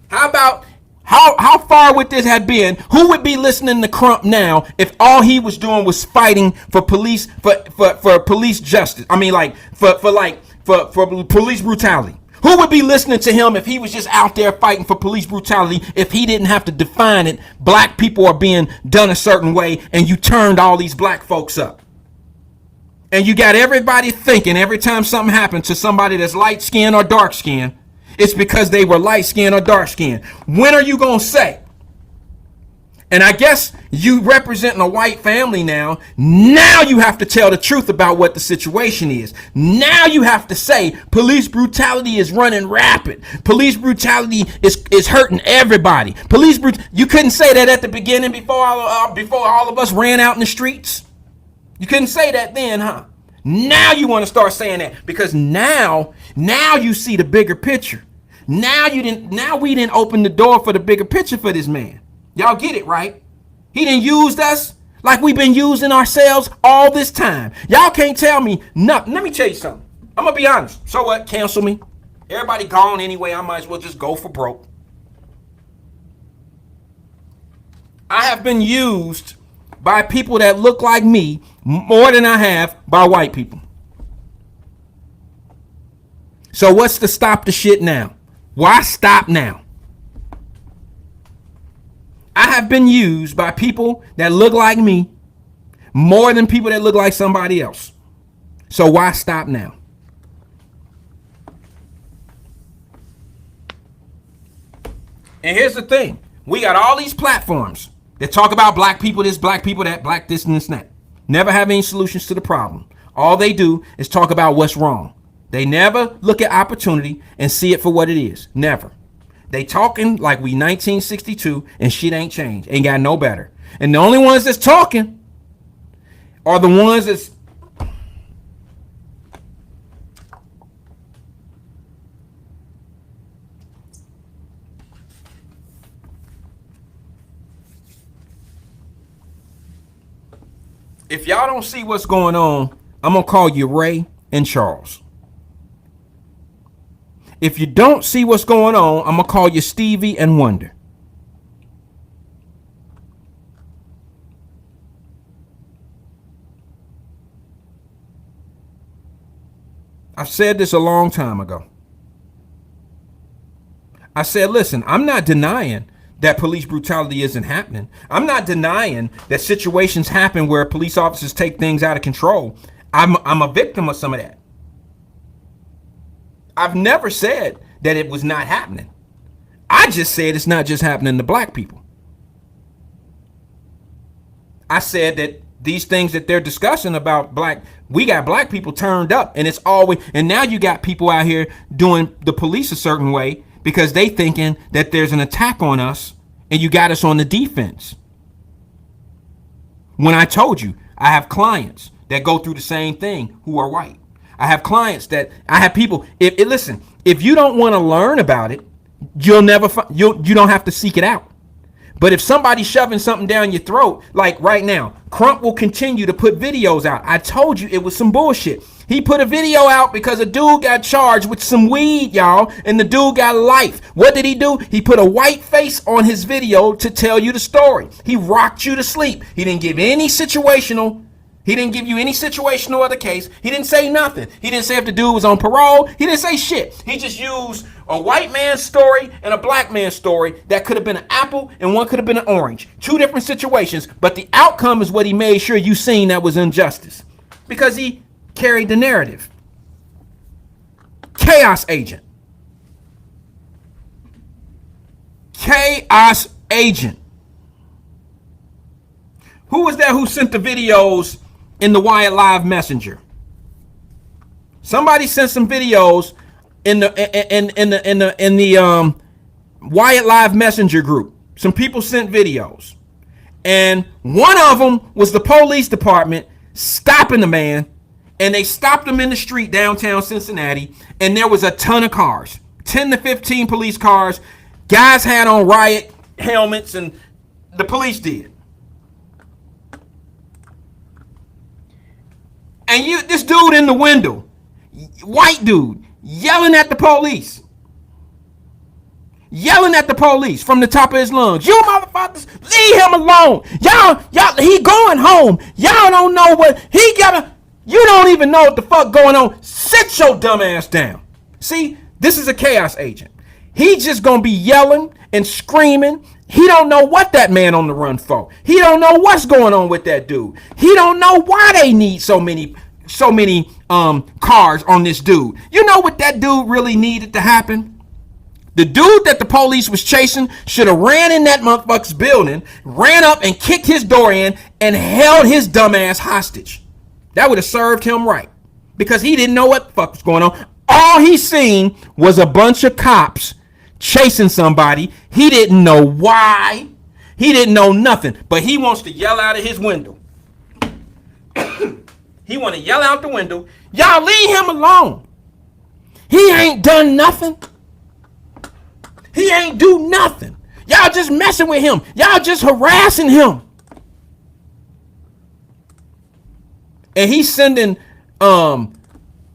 How about how far would this have been? Who would be listening to Crump now if all he was doing was fighting for police for police justice? I mean, like for police brutality. Who would be listening to him if he was just out there fighting for police brutality, if he didn't have to define it? Black people are being done a certain way, and you turned all these black folks up. And you got everybody thinking every time something happened to somebody that's light skinned or dark skinned, it's because they were light skinned or dark skinned. When are you going to say? And I guess you representing a white family now. Now you have to tell the truth about what the situation is. Now you have to say police brutality is running rapid. Police brutality is hurting everybody. You couldn't say that at the beginning before all of us ran out in the streets. You couldn't say that then, huh? Now you want to start saying that because now you see the bigger picture. Now we didn't open the door for the bigger picture for this man. Y'all get it, right? He didn't use us like we've been using ourselves all this time. Y'all can't tell me nothing. Let me tell you something. I'm gonna be honest. So what? Cancel me. Everybody gone anyway. I might as well just go for broke. I have been used by people that look like me more than I have by white people. So what's to stop the shit now? Why stop now? I have been used by people that look like me more than people that look like somebody else. So why stop now? And here's the thing. We got all these platforms that talk about black people this, black people that, black this and this and that. Never have any solutions to the problem. All they do is talk about what's wrong. They never look at opportunity and see it for what it is. Never. They talking like we 1962 and shit ain't changed. Ain't got no better. And the only ones that's talking are the ones that's if y'all don't see what's going on, I'm gonna call you Ray and Charles. If you don't see what's going on, I'm going to call you Stevie and Wonder. I said this a long time ago. I said, listen, I'm not denying that police brutality isn't happening. I'm not denying that situations happen where police officers take things out of control. I'm a victim of some of that. I've never said that it was not happening. I just said it's not just happening to black people. I said that these things that they're discussing about we got black people turned up, and it's always, and now you got people out here doing the police a certain way because they thinking that there's an attack on us and you got us on the defense. When I told you, I have clients that go through the same thing who are white. I have clients I have people. Listen, if you don't want to learn about it, you don't have to seek it out. But if somebody's shoving something down your throat, like right now, Crump will continue to put videos out. I told you it was some bullshit. He put a video out because a dude got charged with some weed, y'all, and the dude got life. What did he do? He put a white face on his video to tell you the story. He rocked you to sleep. He didn't give any situational. He didn't give you any situational other case. He didn't say nothing. He didn't say if the dude was on parole. He didn't say shit. He just used a white man's story and a black man's story that could have been an apple and one could have been an orange. Two different situations, but the outcome is what he made sure you seen that was injustice. Because he carried the narrative. Chaos agent. Chaos agent. Who was that who sent the videos in the Wyatt-Live messenger? Somebody sent some videos in the Wyatt-Live messenger group. Some people sent videos, and one of them was the police department stopping the man, and they stopped him in the street downtown Cincinnati, and there was a ton of cars, 10 to 15 police cars. Guys had on riot helmets, and the police did. And this dude in the window, white dude, yelling at the police. Yelling at the police from the top of his lungs. You motherfuckers, leave him alone. Y'all, he going home. Y'all don't know what he gotta. You don't even know what the fuck going on. Sit your dumb ass down. See, this is a chaos agent. He just gonna be yelling and screaming. He don't know what that man on the run for. He don't know what's going on with that dude. He don't know why they need so many cars on this dude. You know what that dude really needed to happen? The dude that the police was chasing should have ran in that motherfucker's building, ran up and kicked his door in, and held his dumb ass hostage. That would have served him right, because he didn't know what the fuck was going on. All he seen was a bunch of cops chasing somebody. He didn't know why. He didn't know nothing, but he wants to yell out of his window. He want to yell out the window, y'all leave him alone. He ain't done nothing. He ain't do nothing. Y'all just messing with him. Y'all just harassing him. And he's sending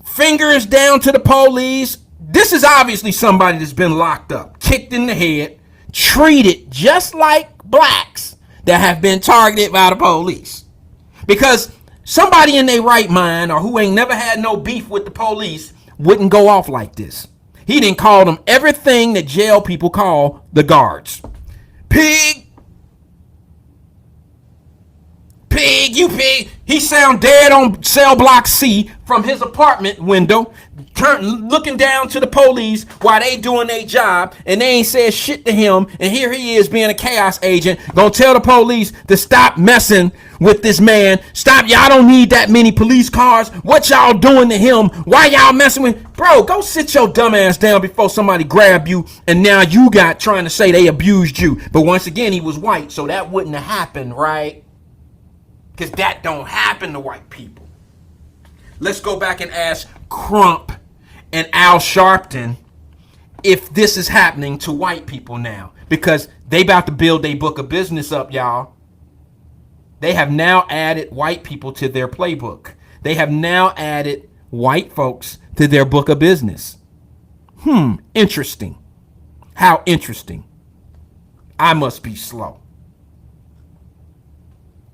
fingers down to the police. This is obviously somebody that's been locked up, kicked in the head, treated just like blacks that have been targeted by the police. Because somebody in their right mind, or who ain't never had no beef with the police, wouldn't go off like this. He didn't call them everything that jail people call the guards. Pig. Pig, you pig. He sound dead on cell block C from his apartment window, looking down to the police while they doing their job, and they ain't said shit to him. And here he is being a chaos agent, gonna tell the police to stop messing with this man. Stop, y'all don't need that many police cars. What y'all doing to him? Why y'all messing with? Bro, go sit your dumb ass down before somebody grab you, and now you got trying to say they abused you. But once again, he was white, so that wouldn't have happened, right? Because that don't happen to white people. Let's go back and ask Crump and Al Sharpton if this is happening to white people now. Because they about to build their book of business up, y'all. They have now added white people to their playbook. They have now added white folks to their book of business. Interesting. How interesting. I must be slow.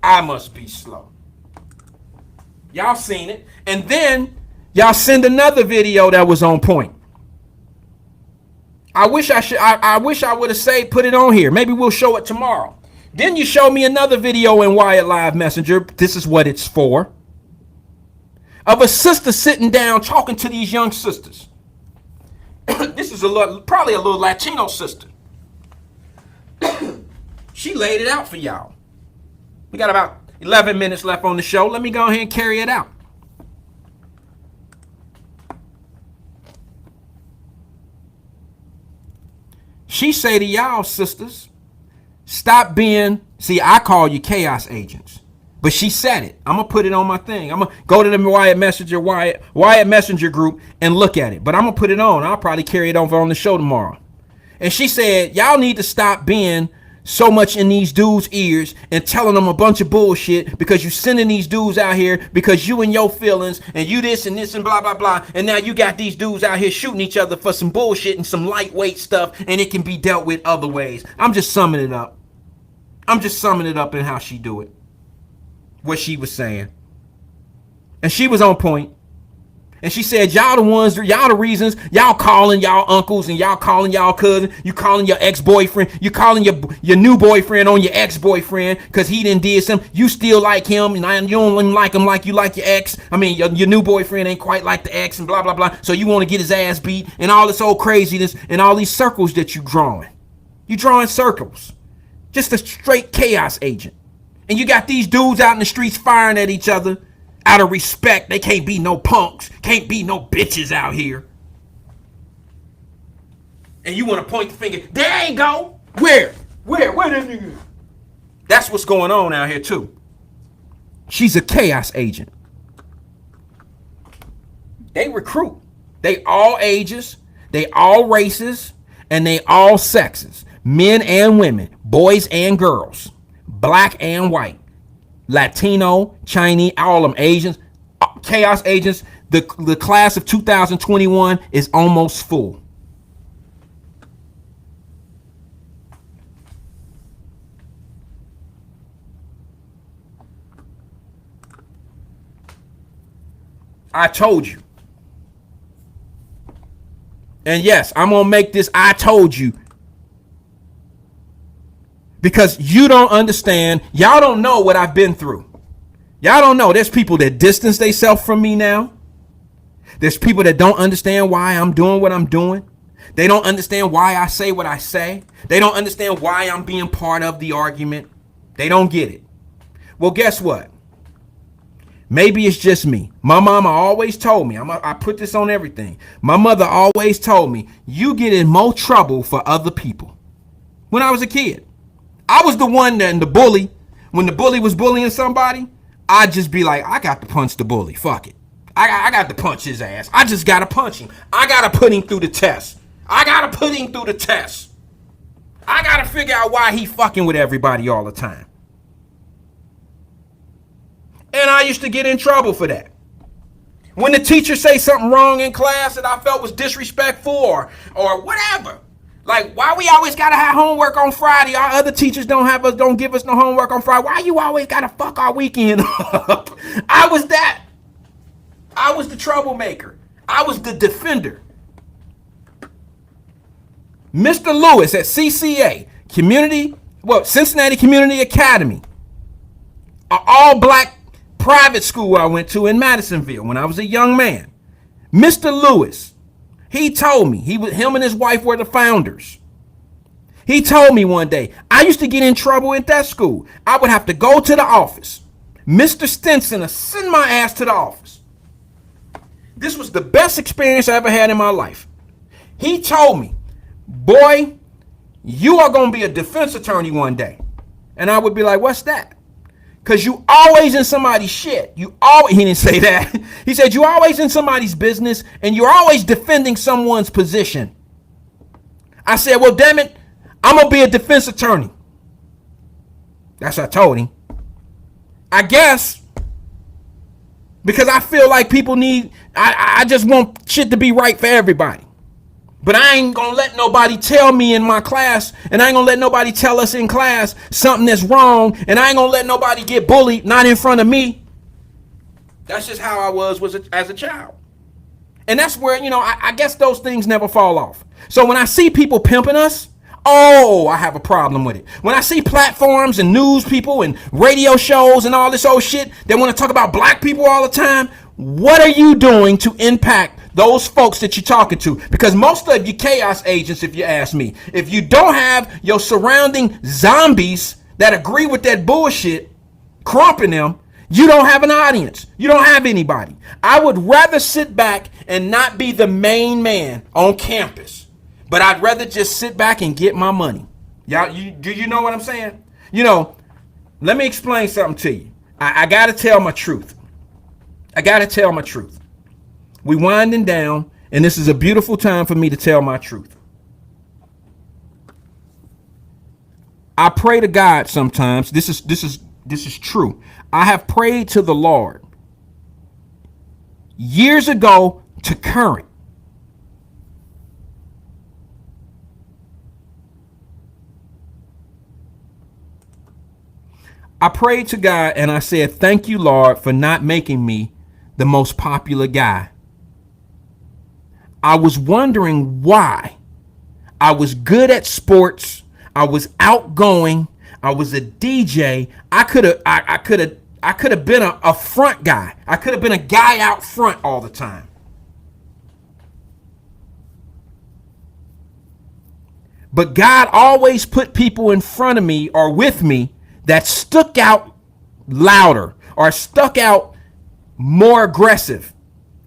I must be slow. Y'all seen it. And then y'all send another video that was on point. I wish I would have said put it on here. Maybe we'll show it tomorrow. Then you show me another video in Wyatt-Live Messenger. This is what it's for. Of a sister sitting down talking to these young sisters. This is probably a little Latino sister. She laid it out for y'all. We got about 11 minutes left on the show. Let me go ahead and carry it out. She say to y'all sisters, stop being, see, I call you chaos agents. But she said it. I'm going to put it on my thing. I'm going to go to the Wyatt Messenger group and look at it. But I'm going to put it on. I'll probably carry it over on the show tomorrow. And she said, y'all need to stop being so much in these dudes' ears and telling them a bunch of bullshit because you sending these dudes out here because you and your feelings and you this and this and blah, blah, blah. And now you got these dudes out here shooting each other for some bullshit and some lightweight stuff, and it can be dealt with other ways. I'm just summing it up. I'm just summing it up in how she do it. What she was saying. And she was on point. And she said, y'all the reasons, y'all calling y'all uncles and y'all calling y'all cousins, you calling your ex-boyfriend, you calling your new boyfriend on your ex-boyfriend because he done did something. You still like him and you don't like him like you like your ex. I mean, your new boyfriend ain't quite like the ex and blah, blah, blah. So you want to get his ass beat and all this old craziness and all these circles that you drawing. You drawing circles. Just a straight chaos agent. And you got these dudes out in the streets firing at each other. Out of respect, they can't be no punks, can't be no bitches out here. And you want to point the finger, there you go. Where that nigga? That's what's going on out here too. She's a chaos agent. They recruit. They all ages, they all races, and they all sexes. Men and women, boys and girls, black and white, Latino, Chinese, all of them, Asians, chaos agents. The class of 2021 is almost full. I told you. And yes, I'm going to make this I told you. Because you don't understand. Y'all don't know what I've been through. Y'all don't know. There's people that distance themselves from me now. There's people that don't understand why I'm doing what I'm doing. They don't understand why I say what I say. They don't understand why I'm being part of the argument. They don't get it. Well, guess what? Maybe it's just me. My mama always told me, I put this on everything. My mother always told me, you get in more trouble for other people. When I was a kid, I was the one that the bully. When the bully was bullying somebody, I'd just be like, I got to punch the bully. Fuck it. I got to punch his ass. I just got to punch him. I got to put him through the test. I got to put him through the test. I got to figure out why he fucking with everybody all the time. And I used to get in trouble for that. When the teacher say something wrong in class that I felt was disrespectful or whatever. Like, why we always gotta have homework on Friday? Our other teachers don't give us no homework on Friday. Why you always gotta fuck our weekend up? I was that. I was the troublemaker. I was the defender. Mr. Lewis at CCA, Cincinnati Community Academy, an all-black private school I went to in Madisonville when I was a young man. Mr. Lewis, he told me, him and his wife were the founders. He told me one day, I used to get in trouble at that school. I would have to go to the office. Mr. Stinson would send my ass to the office. This was the best experience I ever had in my life. He told me, boy, you are going to be a defense attorney one day. And I would be like, what's that? Because you always in somebody's shit. He didn't say that. He said, you always in somebody's business and you're always defending someone's position. I said, well, damn it, I'm going to be a defense attorney. That's what I told him. I guess because I feel like people I just want shit to be right for everybody. But I ain't gonna let nobody tell me in my class, and I ain't gonna let nobody tell us in class something that's wrong, and I ain't gonna let nobody get bullied, not in front of me. That's just how I was as a child. And that's where, I guess those things never fall off. So when I see people pimping us, I have a problem with it. When I see platforms and news people and radio shows and all this old shit, they want to talk about black people all the time. What are you doing to impact those folks that you're talking to? Because most of you chaos agents, if you ask me, if you don't have your surrounding zombies that agree with that bullshit, crumping them, you don't have an audience. You don't have anybody. I would rather sit back and not be the main man on campus, but I'd rather just sit back and get my money. Y'all, do you know what I'm saying? Let me explain something to you. I got to tell my truth. We winding down, and this is a beautiful time for me to tell my truth. I pray to God sometimes. This is true. I have prayed to the Lord years ago to current. I prayed to God and I said, thank you, Lord, for not making me the most popular guy. I was wondering why. I was good at sports. I was outgoing. I was a DJ. I could have been a front guy. I could have been a guy out front all the time. But God always put people in front of me or with me that stuck out louder or stuck out more aggressive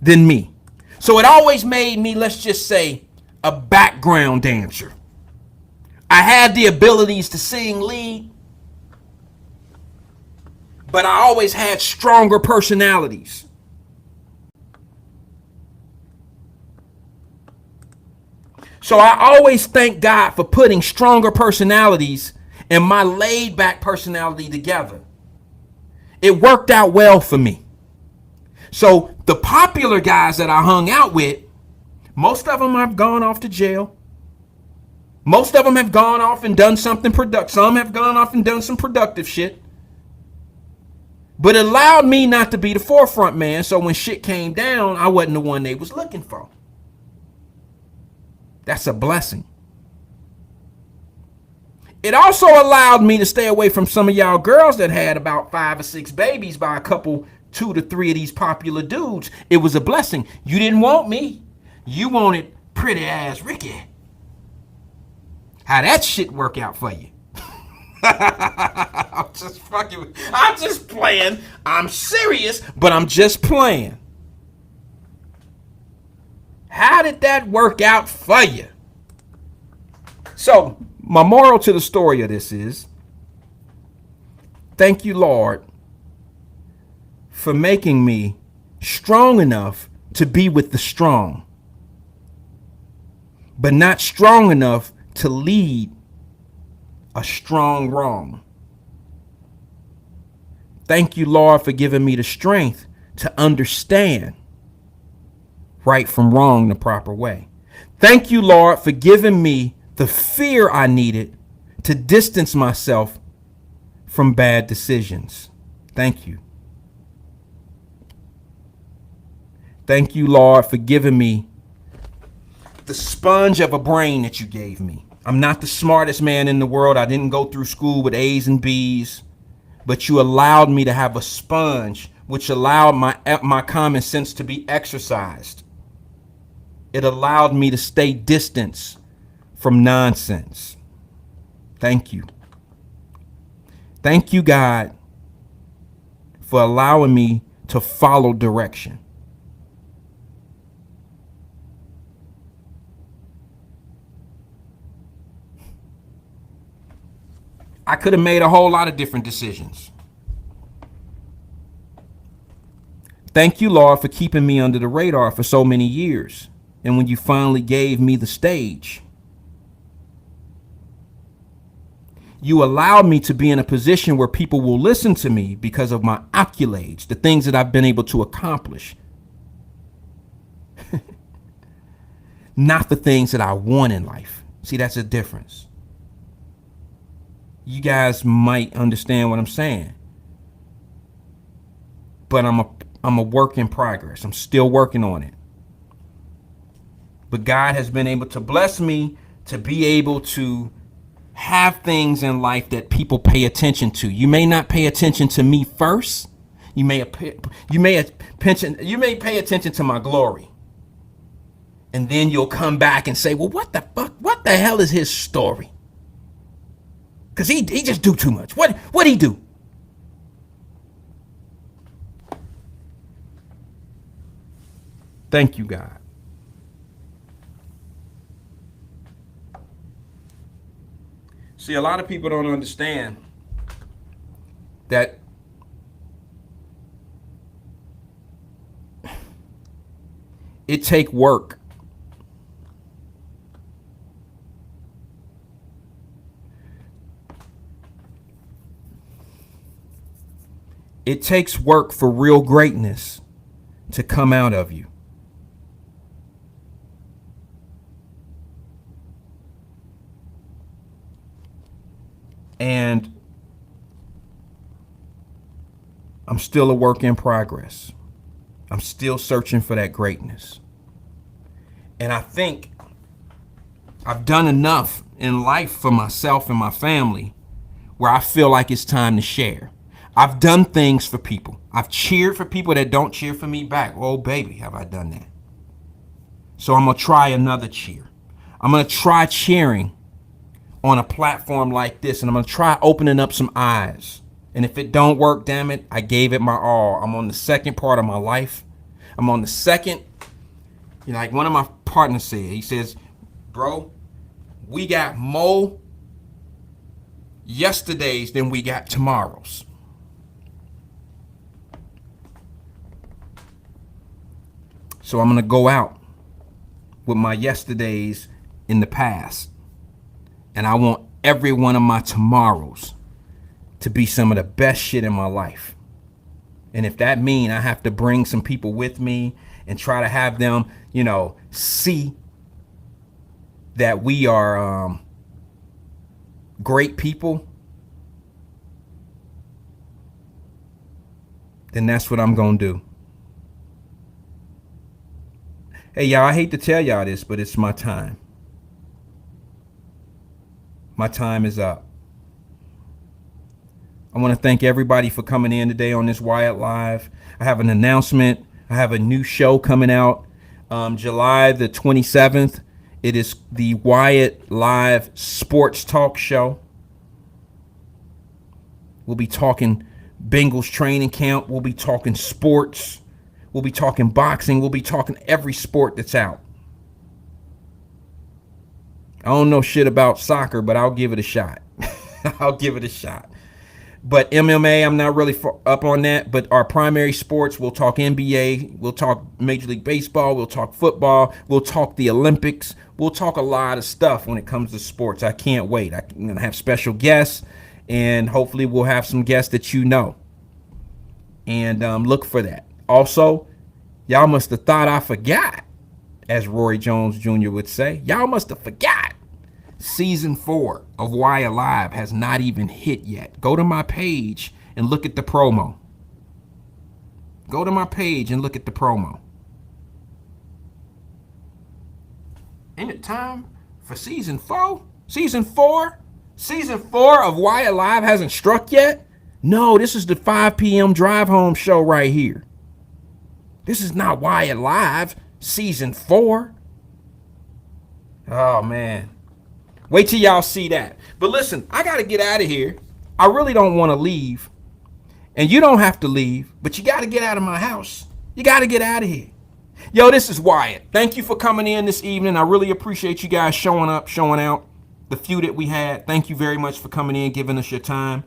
than me. So it always made me, let's just say, a background dancer. I had the abilities to sing lead, but I always had stronger personalities. So I always thank God for putting stronger personalities and my laid back personality together. It worked out well for me. So the popular guys that I hung out with, most of them have gone off to jail. Most of them have gone off and done something productive. Some have gone off and done some productive shit. But it allowed me not to be the forefront man. So when shit came down, I wasn't the one they was looking for. That's a blessing. It also allowed me to stay away from some of y'all girls that had about 5 or 6 babies by a couple, 2 to 3 of these popular dudes. It was a blessing. You didn't want me. You wanted pretty ass Ricky. How that shit work out for you? I'm just fucking. I'm just playing. I'm serious, but I'm just playing. How did that work out for you? So, my moral to the story of this is, thank you, Lord, for making me strong enough to be with the strong, but not strong enough to lead a strong wrong. Thank you, Lord, for giving me the strength to understand right from wrong the proper way. Thank you, Lord, for giving me the fear I needed to distance myself from bad decisions. Thank you. Thank you, Lord, for giving me the sponge of a brain that you gave me. I'm not the smartest man in the world. I didn't go through school with A's and B's, but you allowed me to have a sponge, which allowed my common sense to be exercised. It allowed me to stay distant from nonsense. Thank you. Thank you, God, for allowing me to follow direction. I could have made a whole lot of different decisions. Thank you, Lord, for keeping me under the radar for so many years. And when you finally gave me the stage, you allowed me to be in a position where people will listen to me because of my accolades, the things that I've been able to accomplish. Not the things that I want in life. See, that's a difference. You guys might understand what I'm saying. But I'm a work in progress. I'm still working on it. But God has been able to bless me to be able to have things in life that people pay attention to. You may not pay attention to me first. You may pay attention to my glory. And then you'll come back and say, well, what the fuck? What the hell is his story? Because he just do too much. What'd he do? Thank you, God. See, a lot of people don't understand that it takes work. It takes work for real greatness to come out of you. And I'm still a work in progress. I'm still searching for that greatness. And I think I've done enough in life for myself and my family where I feel like it's time to share. I've done things for people. I've cheered for people that don't cheer for me back. Oh, baby, have I done that. So I'm going to try another cheer. I'm going to try cheering on a platform like this, and I'm going to try opening up some eyes. And if it don't work, damn it, I gave it my all. I'm on the second part of my life. I'm on the second, like one of my partners said, he says, bro, we got more yesterdays than we got tomorrows. So I'm going to go out with my yesterdays in the past. And I want every one of my tomorrows to be some of the best shit in my life. And if that means I have to bring some people with me and try to have them, see that we are great people, then that's what I'm going to do. Hey, y'all, I hate to tell y'all this, but it's my time. My time is up. I want to thank everybody for coming in today on this Wyatt-Live. I have an announcement. I have a new show coming out July the 27th. It is the Wyatt-Live Sports Talk Show. We'll be talking Bengals training camp. We'll be talking sports. We'll be talking boxing. We'll be talking every sport that's out. I don't know shit about soccer, but I'll give it a shot. I'll give it a shot. But MMA, I'm not really up on that. But our primary sports, we'll talk NBA. We'll talk Major League Baseball. We'll talk football. We'll talk the Olympics. We'll talk a lot of stuff when it comes to sports. I can't wait. I'm going to have special guests. And hopefully we'll have some guests that you know. And look for that. Also, y'all must have thought I forgot, as Roy Jones Jr. would say. Y'all must have forgot. Season 4 of Wyatt-Live has not even hit yet. Go to my page and look at the promo. Go to my page and look at the promo. Ain't it time for season 4? Season 4? Season 4 of Wyatt-Live hasn't struck yet? No, this is the 5 p.m. drive home show right here. This is not Wyatt-Live season 4. Oh, man. Wait till y'all see that. But listen, I got to get out of here. I really don't want to leave. And you don't have to leave, but you got to get out of my house. You got to get out of here. Yo, this is Wyatt. Thank you for coming in this evening. I really appreciate you guys showing up, showing out. The few that we had. Thank you very much for coming in, giving us your time.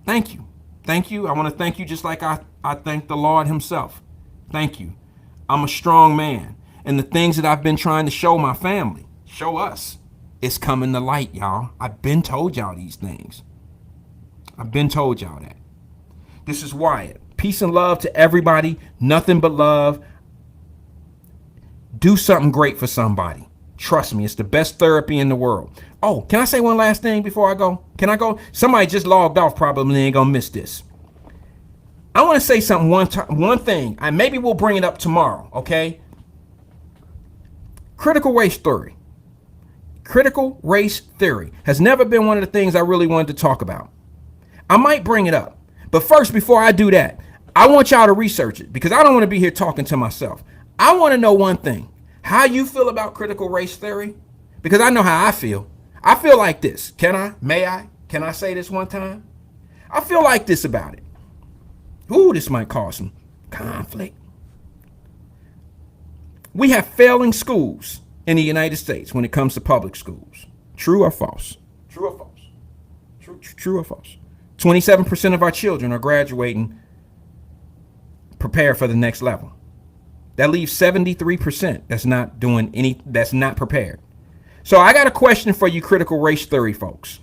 Thank you. Thank you. I want to thank you just like I thank the Lord himself. Thank you. I'm a strong man. And the things that I've been trying to show my family, show us, it's coming to light, y'all. I've been told y'all these things. I've been told y'all that. This is Wyatt. Peace and love to everybody. Nothing but love. Do something great for somebody. Trust me, it's the best therapy in the world. Oh, can I say one last thing before I go? Can I go? Somebody just logged off, probably ain't gonna miss this. I want to say something one thing. Maybe we'll bring it up tomorrow, okay? Critical race theory. Critical race theory has never been one of the things I really wanted to talk about. I might bring it up. But first, before I do that, I want y'all to research it because I don't want to be here talking to myself. I want to know one thing. How you feel about critical race theory? Because I know how I feel. I feel like this. Can I? May I? Can I say this one time? I feel like this about it. Ooh, this might cause some conflict. We have failing schools in the United States when it comes to public schools. True or false? True or false? True or false? 27% of our children are graduating prepared for the next level. That leaves 73% that's not prepared. So I got a question for you, critical race theory folks.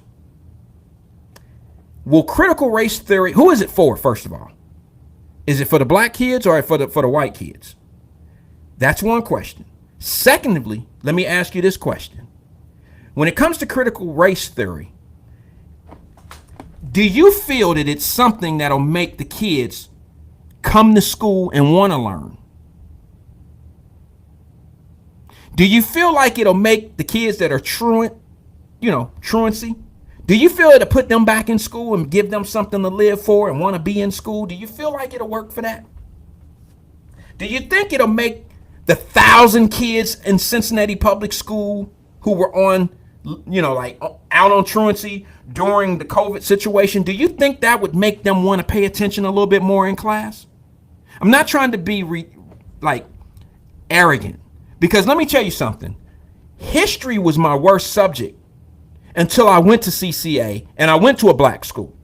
Will critical race theory, who is it for, first of all? Is it for the black kids or for the white kids? That's one question. Secondly, let me ask you this question. When it comes to critical race theory, do you feel that it's something that'll make the kids come to school and want to learn? Do you feel like it'll make the kids that are truancy? Do you feel it'll put them back in school and give them something to live for and want to be in school? Do you feel like it'll work for that? Do you think it'll make the 1,000 kids in Cincinnati public school who were on, out on truancy during the COVID situation, do you think that would make them want to pay attention a little bit more in class? I'm not trying to be arrogant, because let me tell you something. History was my worst subject until I went to CCA and I went to a black school.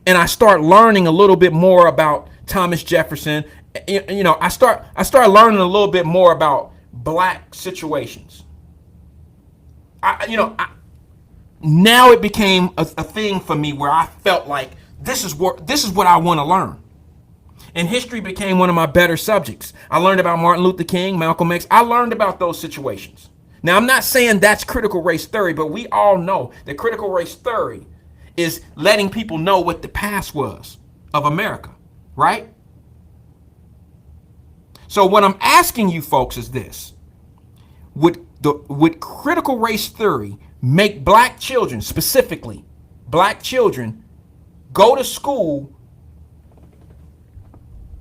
and I start learning a little bit more about Thomas Jefferson, I start learning a little bit more about black situations. Now it became a thing for me where I felt like this is what I want to learn. And history became one of my better subjects. I learned about Martin Luther King, Malcolm X. I learned about those situations. Now, I'm not saying that's critical race theory, but we all know that critical race theory is letting people know what the past was of America, right? So what I'm asking you folks is this. Would critical race theory make black children, specifically black children, go to school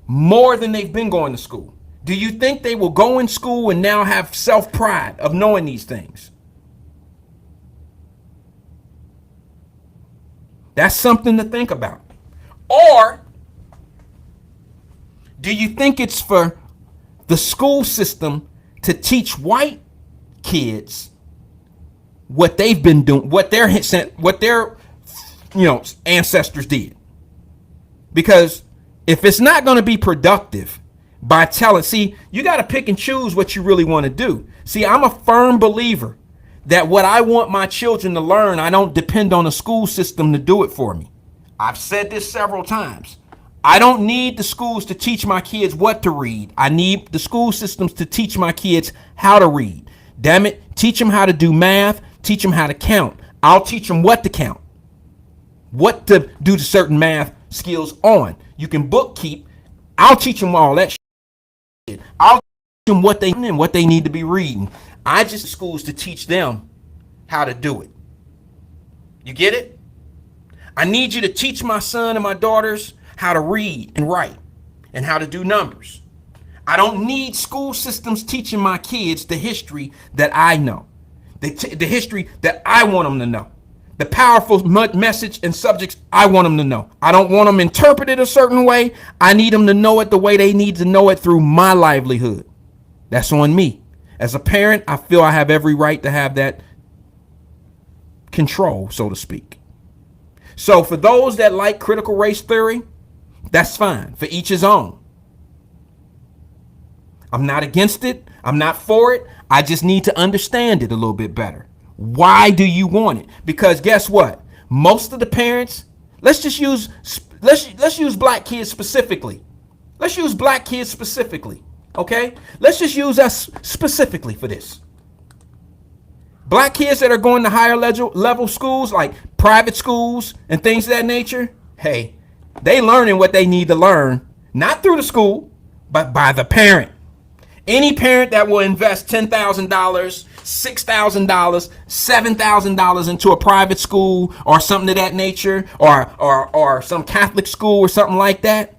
more than they've been going to school? Do you think they will go in school and now have self-pride of knowing these things? That's something to think about. Or do you think it's for the school system to teach white kids what they've been doing, what their ancestors did? Because if it's not going to be productive by telling, see, you got to pick and choose what you really want to do. See, I'm a firm believer that what I want my children to learn, I don't depend on the school system to do it for me. I've said this several times. I don't need the schools to teach my kids what to read. I need the school systems to teach my kids how to read. Damn it, teach them how to do math, teach them how to count. I'll teach them what to count, what to do to certain math skills on. You can bookkeep. I'll teach them all that shit. I'll teach them what they need to be reading. I just schools to teach them how to do it. You get it? I need you to teach my son and my daughters how to read and write and how to do numbers. I don't need school systems teaching my kids the history that I know, the history that I want them to know, the powerful message and subjects I want them to know. I don't want them interpreted a certain way. I need them to know it the way they need to know it through my livelihood. That's on me. As a parent, I feel I have every right to have that control, so to speak. So for those that like critical race theory, that's fine. For each his own. I'm not against it. I'm not for it. I just need to understand it a little bit better. Why do you want it? Because guess what? Most of the parents, let's use black kids specifically. Let's use black kids specifically. Okay? Let's just use us specifically for this. Black kids that are going to higher level schools, like private schools and things of that nature, hey, they learning what they need to learn, not through the school, but by the parent. Any parent that will invest $10,000, $6,000, $7,000 into a private school or something of that nature, or some Catholic school or something like that,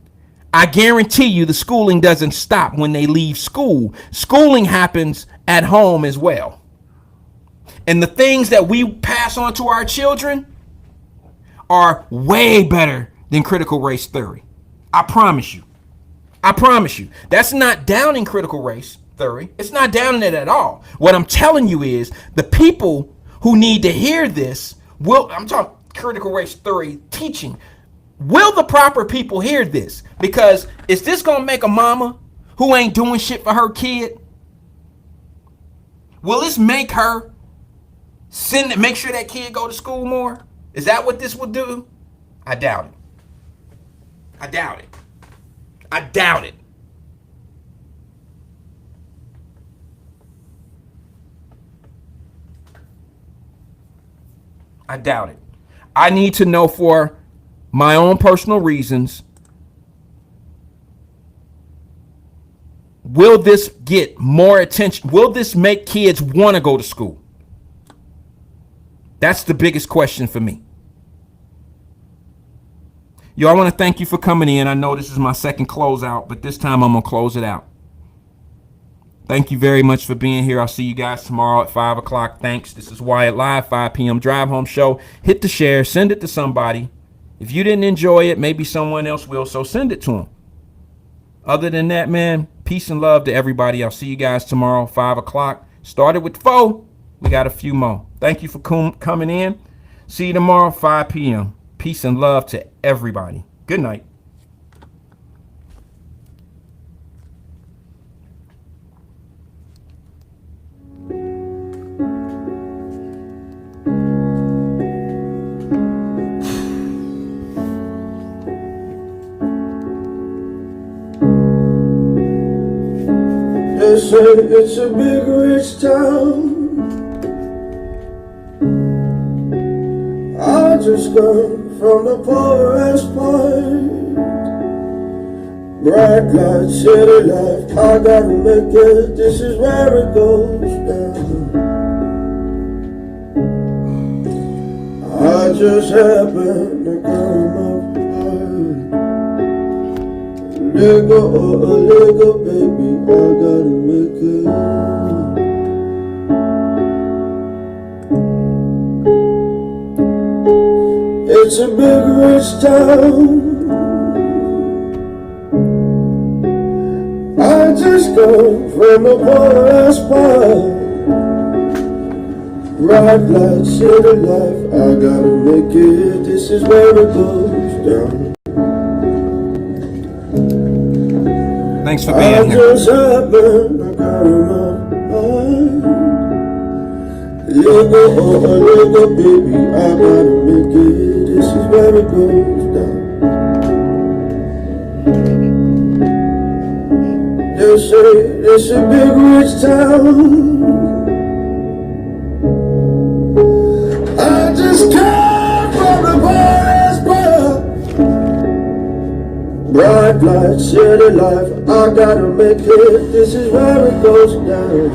I guarantee you the schooling doesn't stop when they leave school. Schooling happens at home as well. And the things that we pass on to our children are way better than critical race theory. I promise you. I promise you. That's not downing critical race theory. It's not downing it at all. What I'm telling you is the people who need to hear this I'm talking critical race theory teaching. Will the proper people hear this? Because is this going to make a mama who ain't doing shit for her kid? Will this make her make sure that kid go to school more? Is that what this will do? I doubt it. I doubt it. I doubt it. I doubt it. I need to know for my own personal reasons, will this get more attention? Will this make kids want to go to school? That's the biggest question for me. Yo, I want to thank you for coming in. I know this is my second closeout, but this time I'm going to close it out. Thank you very much for being here. I'll see you guys tomorrow at 5 o'clock. Thanks. This is Wyatt-Live, 5 p.m. Drive Home Show. Hit the share. Send it to somebody. If you didn't enjoy it, maybe someone else will, so send it to them. Other than that, man, peace and love to everybody. I'll see you guys tomorrow, 5 o'clock. Started with 4. We got a few more. Thank you for coming in. See you tomorrow, 5 p.m. Peace and love to everybody. Good night. They say it's a big rich town. I just come from the poorest part. Bright light, city life, I gotta make it. This is where it goes down. I just happen to come up high. Nigga, baby, I gotta make it. It's a big rich town. I just come from the poorest part. Bright light, city life, I gotta make it. This is where it goes down. Thanks for being here. I just happen to come up high. Little baby, I gotta make it. This is where it goes down. They say it's a big rich town. I just came from the poorest part. Bright light, city life, I gotta make it. This is where it goes down.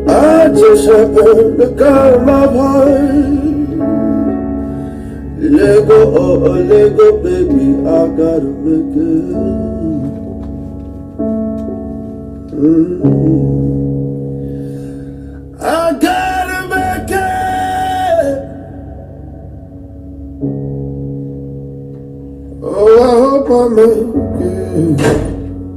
I just happen to come up high. Lego, baby, I gotta make it. I gotta make it. Oh, I hope I make it.